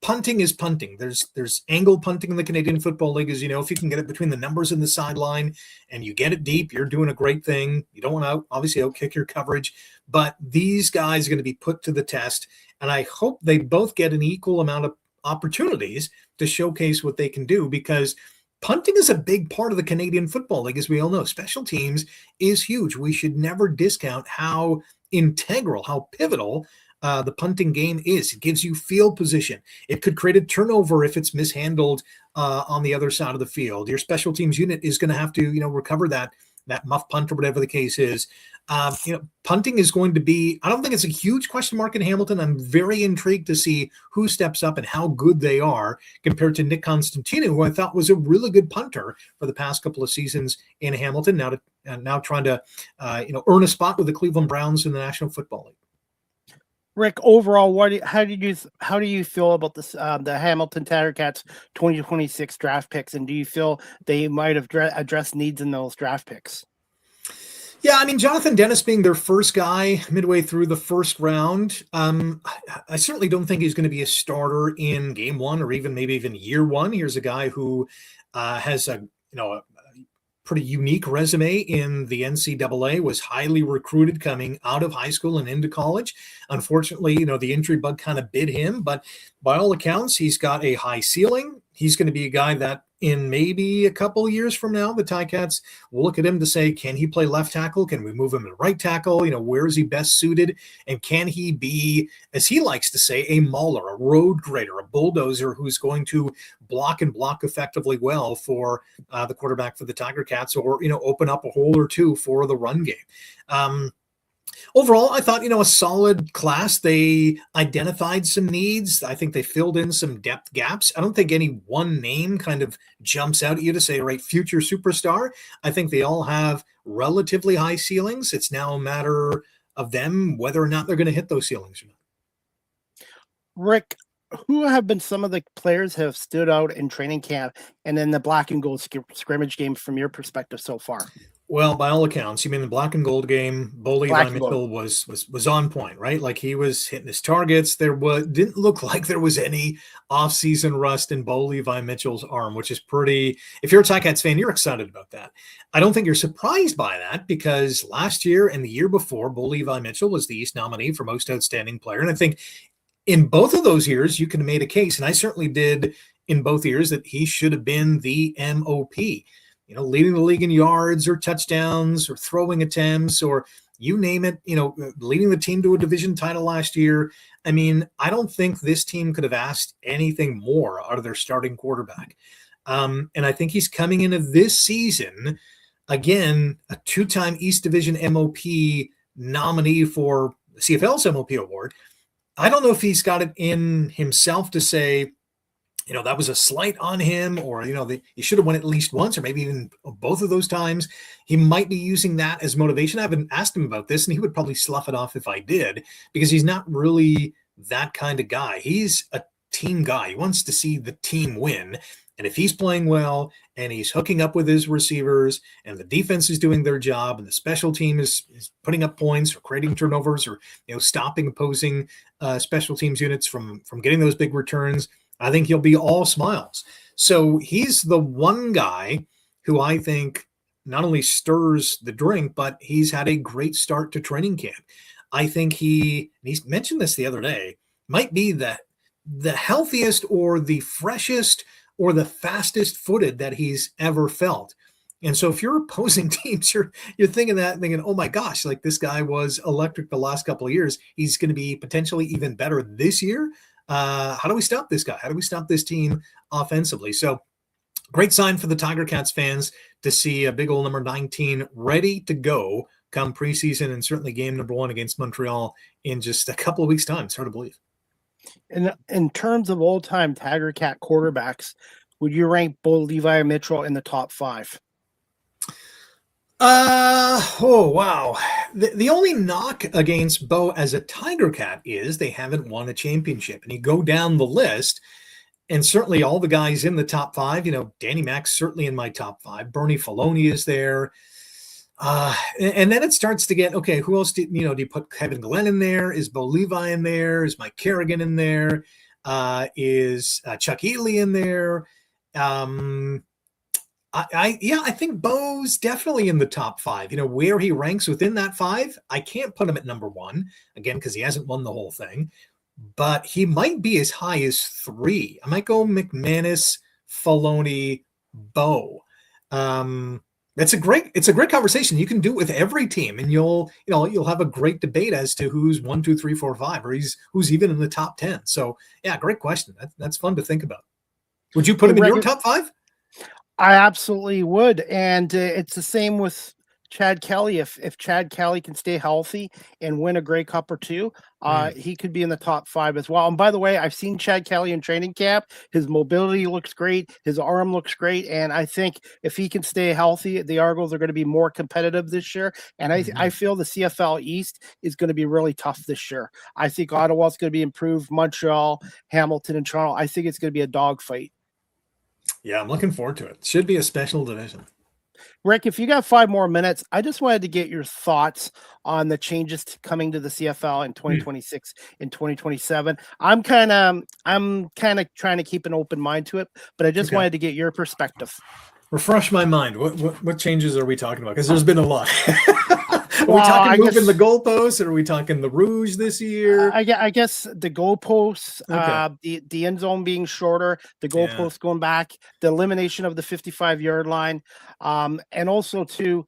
punting is punting. There's angle punting in the Canadian Football League, as you know. If you can get it between the numbers and the sideline and you get it deep, you're doing a great thing. You don't want to obviously outkick your coverage, but these guys are going to be put to the test, and I hope they both get an equal amount of opportunities to showcase what they can do, because punting is a big part of the Canadian Football League, as we all know. Special teams is huge. We should never discount how integral, how pivotal the punting game is. It gives you field position. It could create a turnover if it's mishandled on the other side of the field. Your special teams unit is going to have to, recover that muff punt or whatever the case is. Punting is going to be, I don't think it's a huge question mark in Hamilton. I'm very intrigued to see who steps up and how good they are compared to Nick Constantino, who I thought was a really good punter for the past couple of seasons in Hamilton, now trying to earn a spot with the Cleveland Browns in the National Football League. Rick, overall, how do you feel about this the Hamilton Ticats 2026 draft picks, and do you feel they might have addressed needs in those draft picks? Yeah, I mean, Jonathan Dennis being their first guy midway through the first round, I certainly don't think he's going to be a starter in game one or maybe even year one. Here's a guy who has a pretty unique resume in the NCAA, was highly recruited coming out of high school and into college. Unfortunately, the injury bug kind of bit him, but by all accounts, he's got a high ceiling. He's going to be a guy that in maybe a couple of years from now, the Ticats will look at him to say, can he play left tackle? Can we move him to right tackle? Where is he best suited? And can he be, as he likes to say, a mauler, a road grader, a bulldozer who's going to block effectively well for the quarterback for the Tiger Cats, or, open up a hole or two for the run game. Overall, I thought, a solid class. They identified some needs. I think they filled in some depth gaps. I don't think any one name kind of jumps out at you to say, right, future superstar. I think they all have relatively high ceilings. It's now a matter of them whether or not they're going to hit those ceilings or not. Rick, who have been some of the players who have stood out in training camp and in the black and gold scrimmage game from your perspective so far? Well, by all accounts, you mean the black and gold game, Bo Levi Mitchell was on point, right? Like, he was hitting his targets. Didn't look like there was any off-season rust in Bo Levi Mitchell's arm, which is pretty, if you're a Ticats fan, you're excited about that. I don't think you're surprised by that, because last year and the year before, Bo Levi Mitchell was the East nominee for most outstanding player. And I think in both of those years, you can have made a case, and I certainly did in both years, that he should have been the MOP. Leading the league in yards or touchdowns or throwing attempts, or you name it, leading the team to a division title last year. I mean, I don't think this team could have asked anything more out of their starting quarterback. And I think he's coming into this season, again, a two-time East Division MOP nominee for the CFL's MOP award. I don't know if he's got it in himself to say, that was a slight on him, or, he should have won at least once, or maybe even both of those times. He might be using that as motivation. I haven't asked him about this, and he would probably slough it off if I did, because he's not really that kind of guy. He's a team guy. He wants to see the team win. And if he's playing well and he's hooking up with his receivers and the defense is doing their job and the special team is putting up points or creating turnovers or, stopping opposing special teams units from getting those big returns, I think he'll be all smiles. So he's the one guy who I think not only stirs the drink, but he's had a great start to training camp. I think he's mentioned this the other day, might be the healthiest or the freshest or the fastest footed that he's ever felt. And so if you're opposing teams, you're thinking, oh my gosh, like, this guy was electric the last couple of years. He's going to be potentially even better this year. How do we stop this guy? How do we stop this team offensively? So great sign for the Tiger Cats fans to see a big old number 19 ready to go come preseason, and certainly game number 1 against Montreal in just a couple of weeks' time. It's hard to believe. In terms of old-time Tiger Cat quarterbacks, would you rank Bo Levi Mitchell in the top 5? Oh, wow. The only knock against Bo as a Tiger Cat is they haven't won a championship. And you go down the list, and certainly all the guys in the top five, Danny Mac's certainly in my top five. Bernie Filoni is there. And then it starts to get, okay, who else do you put Kevin Glenn in there? Is Bo Levi in there? Is Mike Kerrigan in there? Is Chuck Ely in there? I think Bo's definitely in the top five. Where he ranks within that five, I can't put him at number one, again, because he hasn't won the whole thing. But he might be as high as three. I might go McManus, Filoni, Bo. It's a great conversation. You can do it with every team, and you'll have a great debate as to who's 1, 2, 3, 4, 5, or who's even in the top 10. So yeah, great question. That's fun to think about. Would you put him in your top five? I absolutely would, and it's the same with Chad Kelly. If Chad Kelly can stay healthy and win a Grey Cup or two, he could be in the top five as well. And by the way, I've seen Chad Kelly in training camp. His mobility looks great. His arm looks great. And I think if he can stay healthy, the Argos are going to be more competitive this year. And I feel the CFL East is going to be really tough this year. I think Ottawa's going to be improved. Montreal, Hamilton, and Toronto. I think it's going to be a dogfight. Yeah, I'm looking forward to it. Should be a special division. Rick, if you got 5 more minutes, I just wanted to get your thoughts on the changes coming to the CFL in 2026 and 2027. I'm kind of trying to keep an open mind to it, but I just wanted to get your perspective. Refresh my mind. What changes are we talking about? Because there's been a lot. Are we talking moving the goalposts, or are we talking the Rouge this year? I guess the goalposts, the end zone being shorter, the goalposts going back, the elimination of the 55-yard line, and also too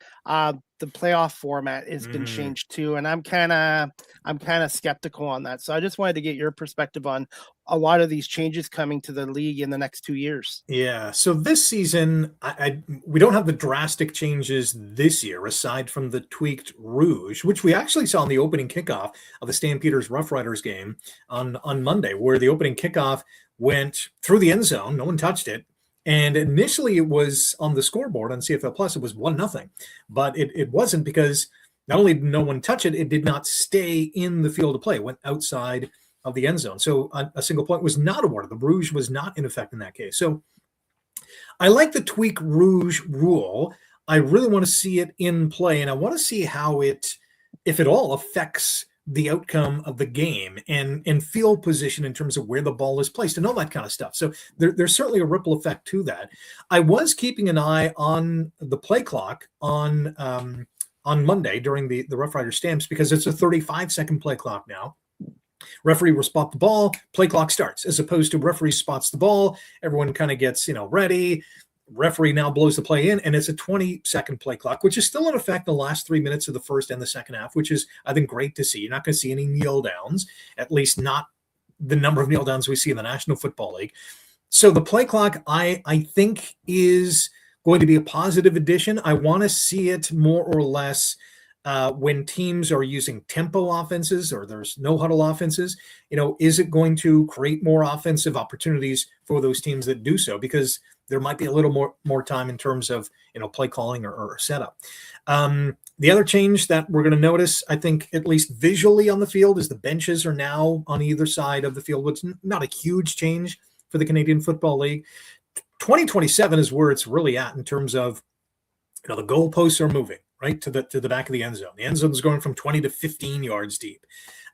the playoff format has been changed too, and I'm kind of skeptical on that. So I just wanted to get your perspective on a lot of these changes coming to the league in the next 2 years. Yeah. So this season, we don't have the drastic changes this year, aside from the tweaked Rouge, which we actually saw in the opening kickoff of the Stampeders Rough Riders game on Monday, where the opening kickoff went through the end zone. No one touched it. And initially it was on the scoreboard on CFL Plus, it was 1-0, but it wasn't, because not only did no one touch it, it did not stay in the field of play. It went outside of the end zone. So a single point was not awarded. The Rouge was not in effect in that case. So I like the tweak Rouge rule. I really want to see it in play, and I want to see how it, if at all, affects the outcome of the game and field position in terms of where the ball is placed and all that kind of stuff. So there's certainly a ripple effect to that. I was keeping an eye on the play clock on Monday during the Rough Rider Stamps, because it's a 35-second play clock now. Referee will spot the ball, play clock starts, as opposed to referee spots the ball, everyone kind of gets ready, referee now blows the play in, and it's a 20-second play clock, which is still in effect the last 3 minutes of the first and the second half, which is, I think, great to see. You're not going to see any kneel downs, at least not the number of kneel downs we see in the National Football League. So the play clock, I think, is going to be a positive addition. I want to see it more or less when teams are using tempo offenses, or there's no huddle offenses. Is it going to create more offensive opportunities for those teams that do so? Because there might be a little more time in terms of play calling or setup. The other change that we're going to notice, I think, at least visually on the field, is the benches are now on either side of the field, which is not a huge change for the Canadian Football League. 2027 is where it's really at in terms of the goalposts are moving right to the back of the end zone. The end zone is going from 20 to 15 yards deep.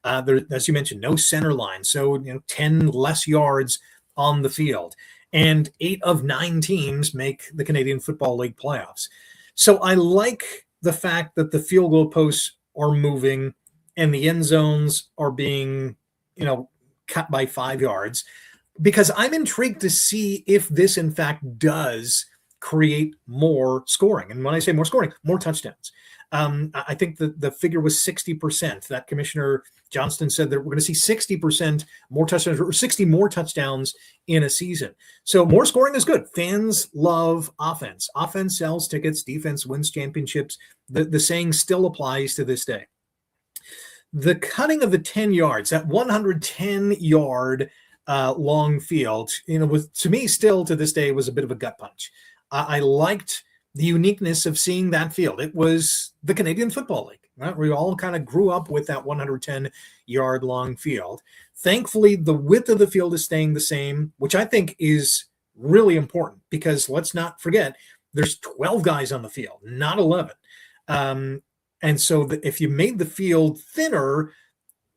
There, as you mentioned, no center line, so 10 less yards on the field. And 8 of 9 teams make the Canadian Football League playoffs. So I like the fact that the field goal posts are moving and the end zones are being, cut by 5 yards, because I'm intrigued to see if this, in fact, does create more scoring. And when I say more scoring, more touchdowns. I think the figure was 60%. That Commissioner Johnston said that we're going to see 60% more touchdowns, or 60 more touchdowns in a season. So more scoring is good. Fans love offense. Offense sells tickets. Defense wins championships. The saying still applies to this day. The cutting of the 10 yards, that 110-yard long field, was, to me, still to this day, was a bit of a gut punch. I liked the uniqueness of seeing that field. It was the Canadian Football League. Right? We all kind of grew up with that 110-yard long field. Thankfully, the width of the field is staying the same, which I think is really important because let's not forget, there's 12 guys on the field, not 11. And so if you made the field thinner,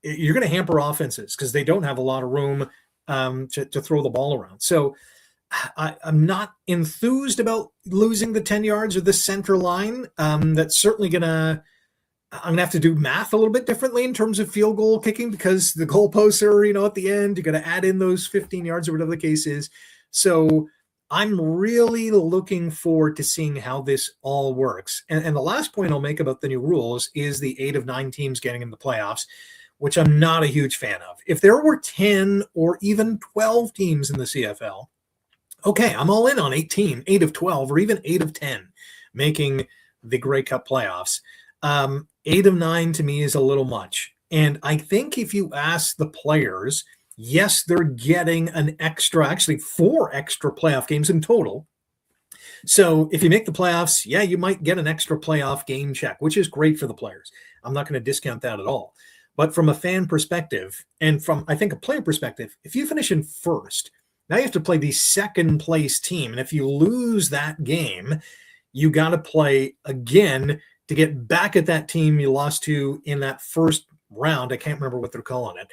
you're going to hamper offenses because they don't have a lot of room to throw the ball around. So I'm not enthused about losing the 10 yards or the center line. That's certainly I'm going to have to do math a little bit differently in terms of field goal kicking because the goalposts are, at the end, you're going to add in those 15 yards or whatever the case is. So I'm really looking forward to seeing how this all works. And the last point I'll make about the new rules is the 8 of 9 teams getting in the playoffs, which I'm not a huge fan of. If there were 10 or even 12 teams in the CFL, okay, I'm all in on 8 of 12 or even 8 of 10 making the Grey Cup playoffs. 8 of 9 to me is a little much. And I think if you ask the players, yes, they're getting actually 4 extra playoff games in total. So if you make the playoffs, yeah, you might get an extra playoff game check, which is great for the players. I'm not going to discount that at all. But from a fan perspective and from, I think, a player perspective, if you finish in first, now you have to play the second place team. And if you lose that game, you got to play again to get back at that team you lost to in that first round. I can't remember what they're calling it.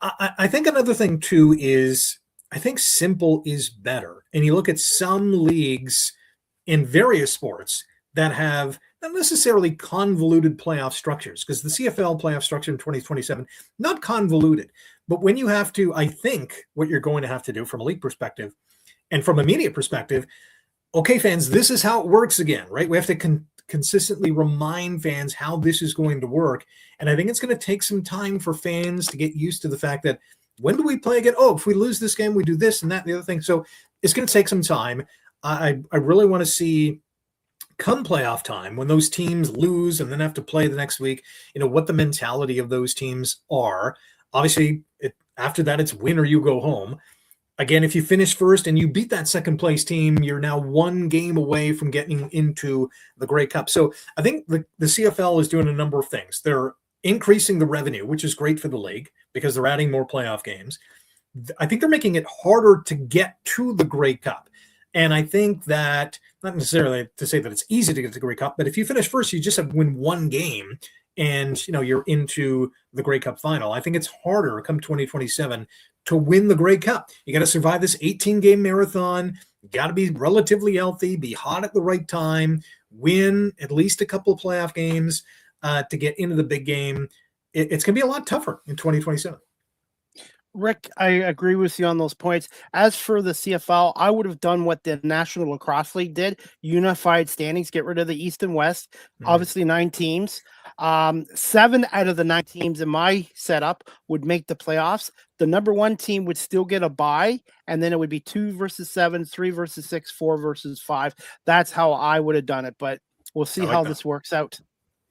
I think another thing, too, is I think simple is better. And you look at some leagues in various sports that have not necessarily convoluted playoff structures, because the CFL playoff structure in 2027, not convoluted. But when you have to, I think what you're going to have to do from a league perspective and from a media perspective, okay, fans, this is how it works again, right? We have to consistently remind fans how this is going to work. And I think it's going to take some time for fans to get used to the fact that when do we play again? Oh, if we lose this game, we do this and that and the other thing. So it's going to take some time. I really want to see come playoff time when those teams lose and then have to play the next week, what the mentality of those teams are. Obviously, after that, it's win or you go home. Again, if you finish first and you beat that second place team, you're now 1 game away from getting into the Grey Cup. So I think the CFL is doing a number of things. They're increasing the revenue, which is great for the league because they're adding more playoff games. I think they're making it harder to get to the Grey Cup. And I think that, not necessarily to say that it's easy to get to the Grey Cup, but if you finish first, you just have to win 1 game and, you're into the Grey Cup final. I think it's harder come 2027 to win the Grey Cup. You got to survive this 18-game marathon. You got to be relatively healthy, be hot at the right time, win at least a couple of playoff games to get into the big game. It's going to be a lot tougher in 2027. Rick, I agree with you on those points. As for the CFL, I would have done what the National Lacrosse League did, unified standings, get rid of the East and West, obviously 9 teams. 7 out of the 9 teams in my setup would make the playoffs. The number 1 team would still get a bye, and then it would be 2 versus 7, 3 versus 6, 4 versus 5. That's how I would have done it, but we'll see how this works out.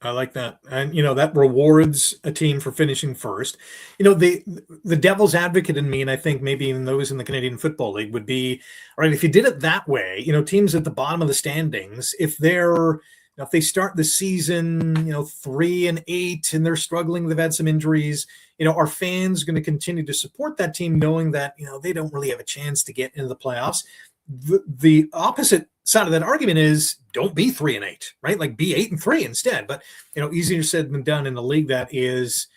I like that. And, that rewards a team for finishing first. The devil's advocate in me, and I think maybe even those in the Canadian Football League would be, all right, if you did it that way, teams at the bottom of the standings, if they start the season, 3-8 and they're struggling, they've had some injuries, are fans going to continue to support that team knowing that, they don't really have a chance to get into the playoffs? The opposite side of that argument is don't be 3-8, right? Like be 8-3 instead. But, easier said than done in a league that is,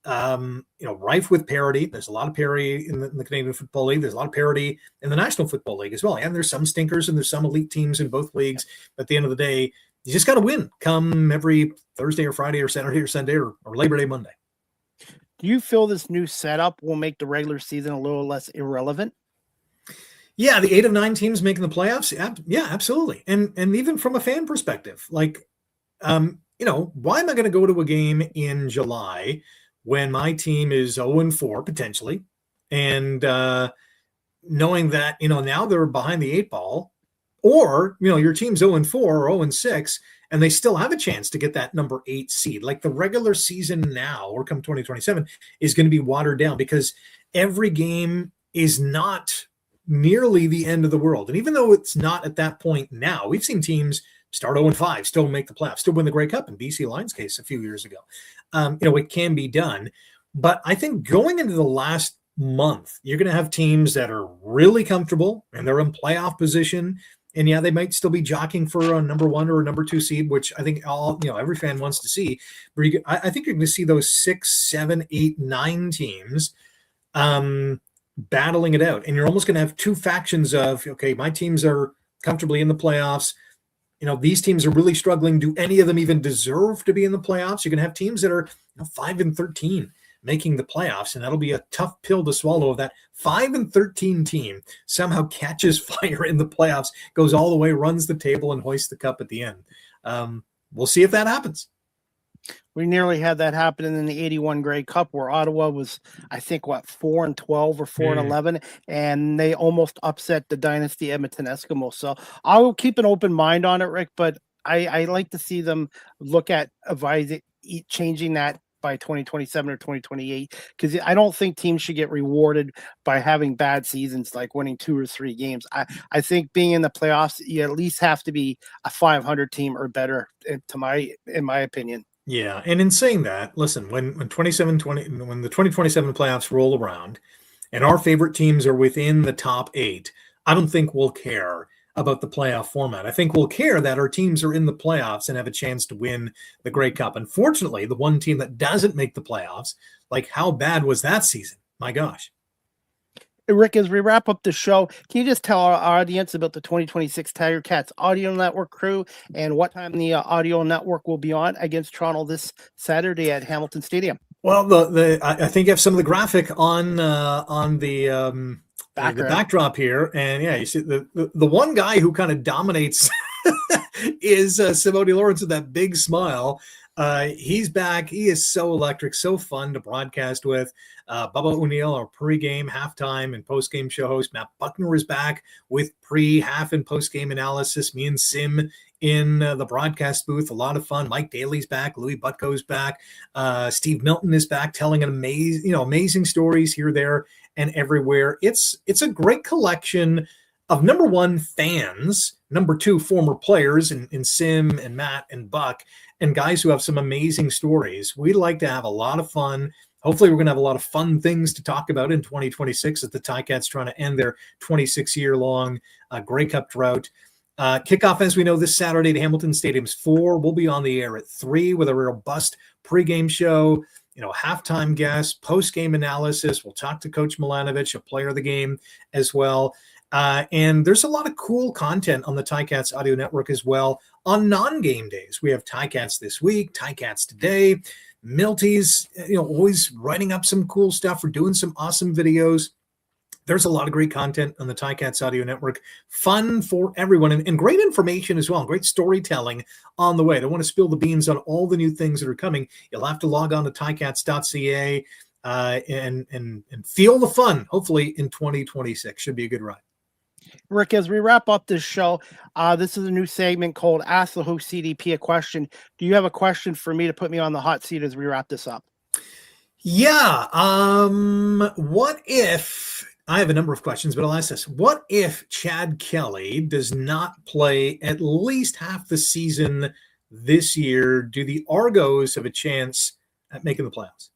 rife with parity. There's a lot of parity in the Canadian Football League. There's a lot of parity in the National Football League as well. And there's some stinkers and there's some elite teams in both leagues. But at the end of the day, you just got to win come every Thursday or Friday or Saturday or Sunday or Labor Day Monday. Do you feel this new setup will make the regular season a little less irrelevant? Yeah, the 8 of 9 teams making the playoffs. Yeah, absolutely. And even from a fan perspective, like, why am I going to go to a game in July when my team is 0-4 potentially, and knowing that now they're behind the 8 ball, or your team's 0-4 or 0-6, and they still have a chance to get that number 8 seed. Like the regular season now, or come 2027, is going to be watered down because every game is not nearly the end of the world. And even though it's not at that point now, we've seen teams start 0-5, still make the playoffs, still win the Grey Cup in BC Lions case a few years ago. It can be done. But I think going into the last month, you're going to have teams that are really comfortable and they're in playoff position. And yeah, they might still be jockeying for a number 1 or a number 2 seed, which I think every fan wants to see. But I think you're going to see those 6, 7, 8, 9 teams battling it out. And you're almost going to have two factions of, okay, my teams are comfortably in the playoffs. These teams are really struggling. Do any of them even deserve to be in the playoffs? You're going to have teams that are 5-13 making the playoffs, and that'll be a tough pill to swallow. If that 5-13 team somehow catches fire in the playoffs, goes all the way, runs the table, and hoists the cup at the end. We'll see if that happens. We nearly had that happen in the 81 Grey Cup, where Ottawa was, I think, 4-12 or 4-11, and they almost upset the Dynasty Edmonton Eskimos. So I'll keep an open mind on it, Rick, but I like to see them look at changing that by 2027 or 2028, because I don't think teams should get rewarded by having bad seasons, like winning 2 or 3 games. I think being in the playoffs, you at least have to be a 500 team or better, in my opinion. Yeah, and in saying that, listen, when the 2027 playoffs roll around and our favorite teams are within the top 8, I don't think we'll care about the playoff format. I think we'll care that our teams are in the playoffs and have a chance to win the Grey Cup. Unfortunately, the one team that doesn't make the playoffs, like, how bad was that season? My gosh. Rick, as we wrap up the show, can you just tell our audience about the 2026 Ticats Audio Network crew and what time the Audio Network will be on against Toronto this Saturday at Hamilton Stadium? Well, I think you have some of the graphic on the backdrop here, and yeah, you see the one guy who kind of dominates is Simone Lawrence with that big smile. He's back. He is so electric, so fun to broadcast with. Bubba O'Neill, our pregame, halftime, and postgame show host. Matt Buckner is back with half, and postgame analysis. Me and Sim in the broadcast booth. A lot of fun. Mike Daly's back. Louis Butko's back. Steve Milton is back, telling an amazing stories here, there, and everywhere. It's a great collection of, number 1, fans, number 2, former players in Sim and Matt and Buck, and guys who have some amazing stories. We like to have a lot of fun. Hopefully, we're going to have a lot of fun things to talk about in 2026 as the Ticats trying to end their 26-year-long Grey Cup drought. Kickoff, as we know, this Saturday at Hamilton Stadium's 4. We'll be on the air at 3 with a robust pregame show, halftime guests, post-game analysis. We'll talk to Coach Milanovic, a player of the game, as well. And there's a lot of cool content on the Ticats Audio Network as well on non-game days. We have Ticats This Week, Ticats Today, Milty's, always writing up some cool stuff or doing some awesome videos. There's a lot of great content on the Ticats Audio Network. Fun for everyone, and great information as well. Great storytelling on the way. I don't want to spill the beans on all the new things that are coming. You'll have to log on to ticats.ca and feel the fun, hopefully, in 2026. Should be a good ride. Rick, as we wrap up this show, this is a new segment called Ask the Host CDP a Question. Do you have a question for me to put me on the hot seat as we wrap this up? Yeah. What if, I have a number of questions, but I'll ask this. What if Chad Kelly does not play at least half the season this year? Do the Argos have a chance at making the playoffs?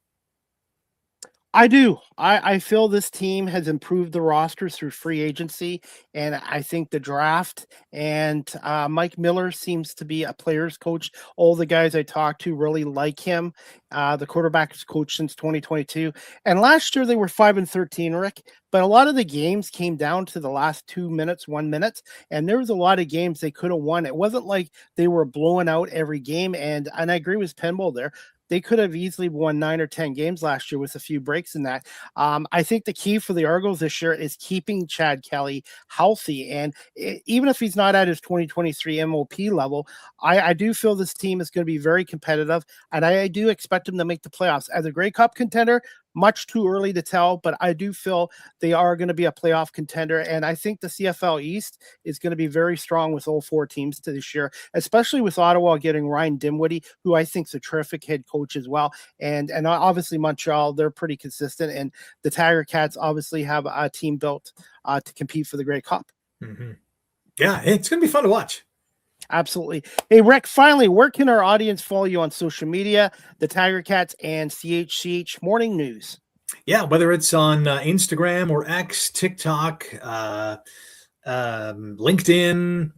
I do. I feel this team has improved the rosters through free agency, and I think the draft and Mike Miller seems to be a player's coach. All the guys I talked to really like him. The quarterback's coach since 2022, and last year they were 5-13, Rick. But a lot of the games came down to the last 2 minutes, 1 minute, and there was a lot of games they could have won. It wasn't like they were blowing out every game, and I agree with Penbull there. They could have easily won 9 or 10 games last year with a few breaks in that. I think the key for the Argos this year is keeping Chad Kelly healthy. And even if he's not at his 2023 MOP level, I do feel this team is going to be very competitive. And I do expect him to make the playoffs. As a Grey Cup contender, much too early to tell, but I do feel they are going to be a playoff contender. And I think the CFL East is going to be very strong with all four teams to this year, especially with Ottawa getting Ryan Dinwiddie, who I think is a terrific head coach as well. And obviously Montreal, they're pretty consistent. And the Tiger Cats obviously have a team built to compete for the Grey Cup. Mm-hmm. Yeah, it's going to be fun to watch. Absolutely. Hey, Rick, finally, where can our audience follow you on social media, the Tiger Cats and CHCH Morning News? Yeah, whether it's on Instagram or X, TikTok, LinkedIn,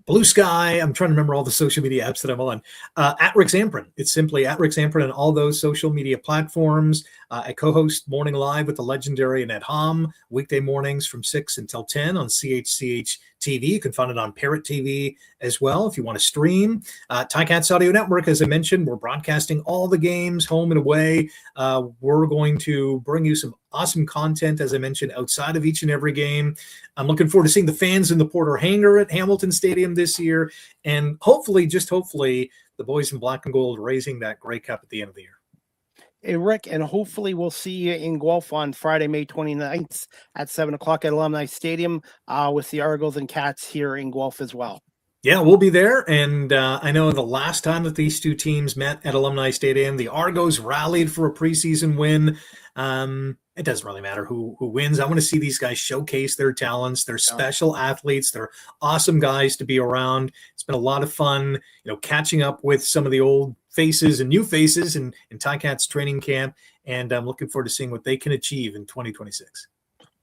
Blue Sky. I'm trying to remember all the social media apps that I'm on. At Rick Zamperin. It's simply at Rick Zamperin on all those social media platforms. I co-host Morning Live with the legendary Annette Hamm, weekday mornings from 6 until 10 on CHCH TV. You can find it on Parrot TV as well if you want to stream. Ticats Audio Network, as I mentioned, we're broadcasting all the games home and away. We're going to bring you some awesome content, as I mentioned, outside of each and every game. I'm looking forward to seeing the fans in the Porter Hangar at Hamilton Stadium this year. And hopefully, just hopefully, the boys in black and gold raising that Grey Cup at the end of the year. Hey, Rick, and hopefully we'll see you in Guelph on Friday, May 29th at 7 o'clock at Alumni Stadium with the Argos and Cats here in Guelph as well. Yeah, we'll be there. And I know the last time that these two teams met at Alumni Stadium, the Argos rallied for a preseason win. It doesn't really matter who wins. I want to see these guys showcase their talents. They're special athletes. They're awesome guys to be around. It's been a lot of fun, catching up with some of the old faces and new faces in Ticats training camp. And I'm looking forward to seeing what they can achieve in 2026.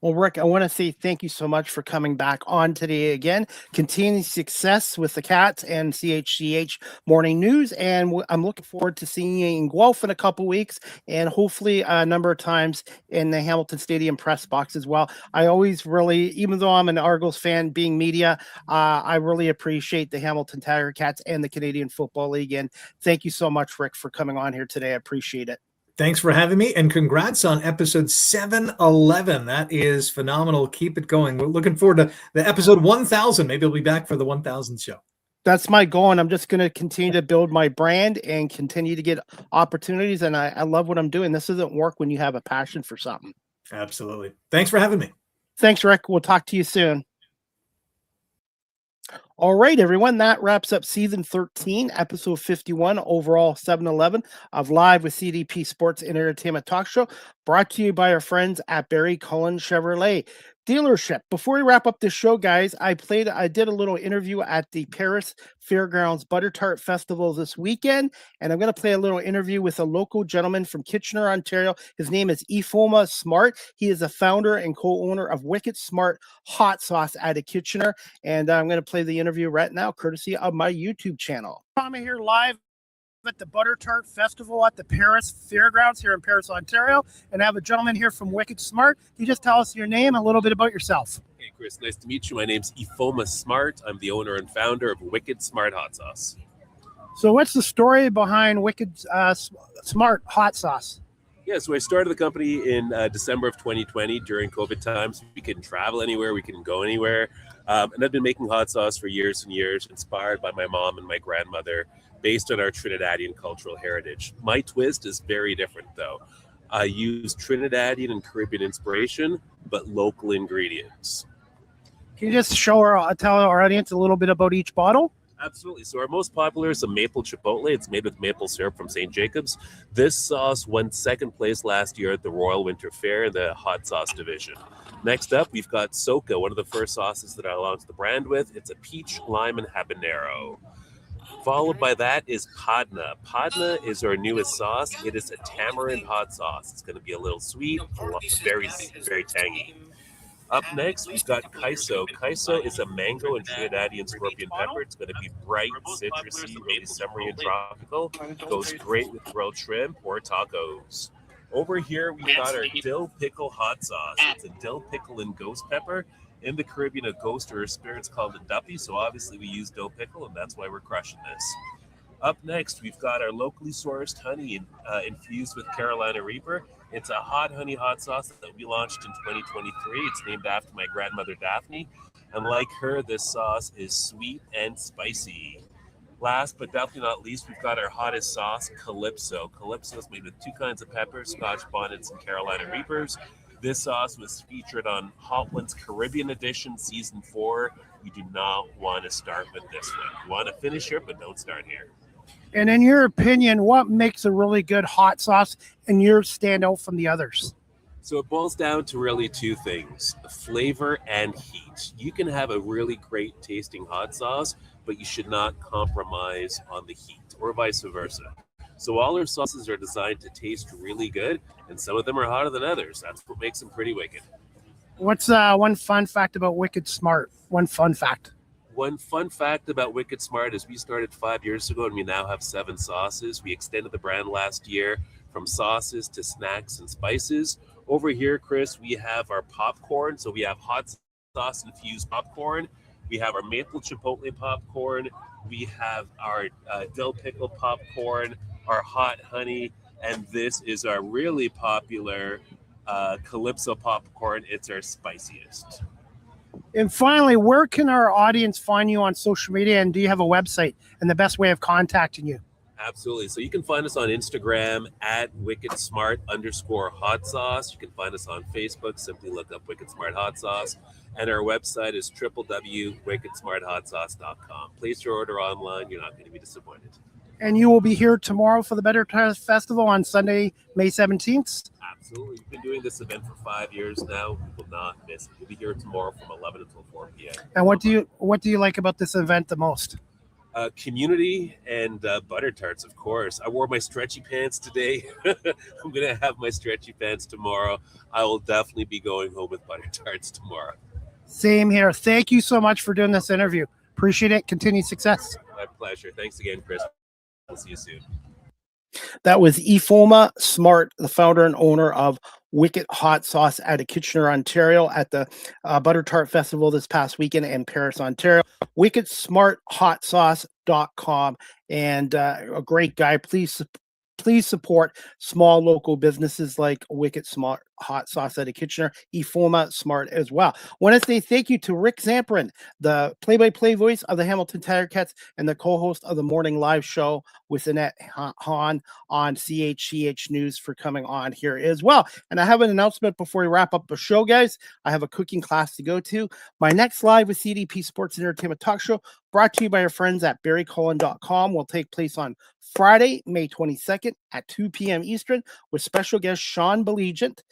Well, Rick, I want to say thank you so much for coming back on today again. Continuing success with the Cats and CHCH Morning News. And I'm looking forward to seeing you in Guelph in a couple weeks and hopefully a number of times in the Hamilton Stadium press box as well. I always really, even though I'm an Argos fan being media, I really appreciate the Hamilton Tiger Cats and the Canadian Football League. And thank you so much, Rick, for coming on here today. I appreciate it. Thanks for having me, and congrats on episode 711. That is phenomenal. Keep it going. We're looking forward to the episode 1000. Maybe I'll be back for the 1000 show. That's my goal, and I'm just going to continue to build my brand and continue to get opportunities, and I love what I'm doing. This doesn't work when you have a passion for something. Absolutely. Thanks for having me. Thanks, Rick. We'll talk to you soon. All right, everyone, that wraps up season 13, episode 51, overall 711 of Live with CDP Sports and Entertainment Talk Show, brought to you by our friends at Barry Cullen Chevrolet Dealership. Before we wrap up this show, guys, I did a little interview at the Paris Fairgrounds Butter Tart Festival this weekend, and I'm going to play a little interview with a local gentleman from Kitchener, Ontario. His name is Ifoma Smart. He is a founder and co-owner of Wicked Smart Hot Sauce out of Kitchener, and I'm going to play the interview right now, courtesy of my YouTube channel. I'm here live at the Butter Tart Festival at the Paris Fairgrounds here in Paris, Ontario, and I have a gentleman here from Wicked Smart. Can you just tell us your name and a little bit about yourself? Hey, Chris, nice to meet you. My name's Ifoma Smart. I'm the owner and founder of Wicked Smart Hot Sauce. So what's the story behind Wicked Smart Hot Sauce? Yeah, so I started the company in December of 2020 during COVID times. We couldn't travel anywhere. We couldn't go anywhere. And I've been making hot sauce for years and years, inspired by my mom and my grandmother, based on our Trinidadian cultural heritage. My twist is very different, though. I use Trinidadian and Caribbean inspiration, but local ingredients. Can you just tell our audience a little bit about each bottle? Absolutely. So our most popular is a maple chipotle. It's made with maple syrup from St. Jacobs. This sauce won second place last year at the Royal Winter Fair in the hot sauce division. Next up, we've got Soca, one of the first sauces that I launched the brand with. It's a peach, lime, and habanero. Followed by that is Padna. Padna is our newest sauce. It is a tamarind hot sauce. It's going to be a little sweet, very, very tangy. Up next, we've got Kaiso. Kaiso is a mango and Trinidadian scorpion pepper. It's going to be bright, citrusy, really summery and tropical. Goes great with grilled shrimp or tacos. Over here, we've got our dill pickle hot sauce. It's a dill pickle and ghost pepper. In the Caribbean, a ghost or a spirit's called a duppy, so obviously we use dill pickle, and that's why we're crushing this. Up next, we've got our locally sourced honey infused with Carolina Reaper. It's a hot honey hot sauce that we launched in 2023. It's named after my grandmother, Daphne. And like her, this sauce is sweet and spicy. Last but definitely not least, we've got our hottest sauce, Calypso. Calypso is made with 2 kinds of peppers, Scotch bonnets and Carolina Reapers. This sauce was featured on Hot Ones Caribbean Edition Season 4. You do not want to start with this one. You want to finish here, but don't start here. And in your opinion, what makes a really good hot sauce and yours stand out from the others? So it boils down to really 2 things, flavor and heat. You can have a really great tasting hot sauce, but you should not compromise on the heat, or vice versa. So all our sauces are designed to taste really good, and some of them are hotter than others. That's what makes them pretty wicked. What's one fun fact about Wicked Smart? One fun fact. One fun fact about Wicked Smart is we started 5 years ago, and we now have 7 sauces. We extended the brand last year from sauces to snacks and spices. Over here, Chris, we have our popcorn. So we have hot sauce infused popcorn. We have our maple chipotle popcorn. We have our dill pickle popcorn, our hot honey, and this is our really popular Calypso popcorn. It's our spiciest. And finally, where can our audience find you on social media? And do you have a website and the best way of contacting you? Absolutely. So you can find us on Instagram at WickedSmart_hot sauce. You can find us on Facebook. Simply look up Wicked Smart Hot Sauce. And our website is www.wickedsmarthotsauce.com. Place your order online. You're not going to be disappointed. And you will be here tomorrow for the Better Times Festival on Sunday, May 17th. Absolutely. We've been doing this event for 5 years now. We will not miss it. We'll be here tomorrow from 11 until 4 p.m. And what do you like about this event the most? Community and butter tarts, of course. I wore my stretchy pants today. I'm going to have my stretchy pants tomorrow. I will definitely be going home with butter tarts tomorrow. Same here. Thank you so much for doing this interview. Appreciate it. Continued success. My pleasure. Thanks again, Chris. We'll see you soon. That was Ifoma Smart, the founder and owner of Wicked Hot Sauce out of Kitchener, Ontario, at the Butter Tart Festival this past weekend in Paris, Ontario. WickedSmartHotSauce.com, and a great guy. Please support small local businesses like Wicked Smart Hot Sauce out of Kitchener, Ifoma Smart as well. I want to say thank you to Rick Zamperin, the play-by-play voice of the Hamilton Ticats and the co-host of the morning live show with Annette Hamm on CHCH News, for coming on here as well. And I have an announcement before we wrap up the show, guys. I have a cooking class to go to. My next live with CDP Sports and Entertainment Talk Show, brought to you by our friends at barrycullen.com, will take place on Friday, May 22nd at 2 p.m. Eastern, with special guest Sean Belligent,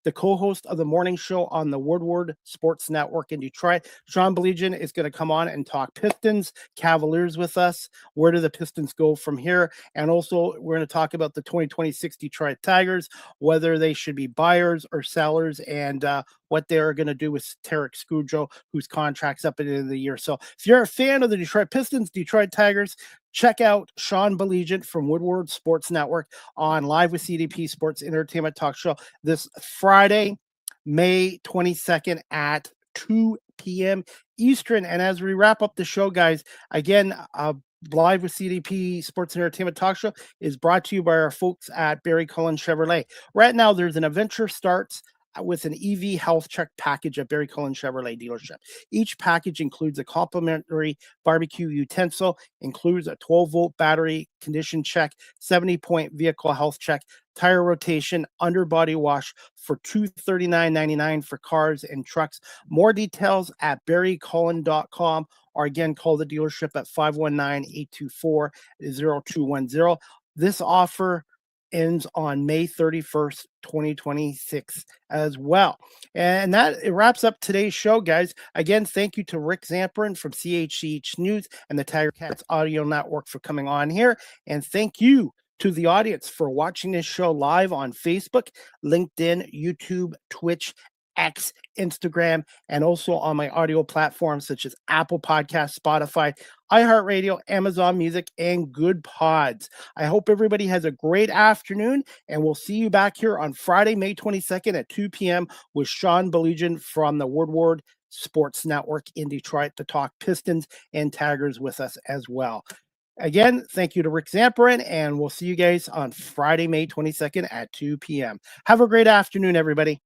the co-host of the morning show on the Woodward Sports Network in Detroit. Sean Belligent is going to come on and talk Pistons, Cavaliers with us. Where do the Pistons go from here? And also, we're going to talk about the 2026 Detroit Tigers, whether they should be buyers or sellers, and what they're going to do with Tarek Skudrow, whose contract's up at the end of the year. So if you're a fan of the Detroit Pistons, Detroit Tigers, check out Sean Belligent from Woodward Sports Network on Live with CDP Sports Entertainment Talk Show this Friday, May 22nd at 2 p.m. Eastern. And as we wrap up the show, guys, again, Live with CDP Sports Entertainment Talk Show is brought to you by our folks at Barry Cullen Chevrolet. Right now, there's an adventure starts with an EV health check package at Barry Cullen Chevrolet dealership. Each package includes a complimentary barbecue utensil, includes a 12-volt battery condition check, 70-point vehicle health check, tire rotation, underbody wash for $239.99 for cars and trucks. More details at barrycullen.com, or again, call the dealership at 519-824-0210. This offer ends on May 31st, 2026 as well. And that it wraps up today's show, guys. Again, thank you to Rick Zamperin from CHCH News and the Ticats Audio Network for coming on here. And thank you to the audience for watching this show live on Facebook, LinkedIn, YouTube, Twitch, X, Instagram, and also on my audio platforms such as Apple Podcasts, Spotify, iHeartRadio, Amazon Music, and Good Pods. I hope everybody has a great afternoon, and we'll see you back here on Friday, May 22nd at 2 p.m. with Sean Belligent from the Woodward Sports Network in Detroit to talk Pistons and Tigers with us as well. Again, thank you to Rick Zamperin, and we'll see you guys on Friday, May 22nd at 2 p.m. Have a great afternoon, everybody.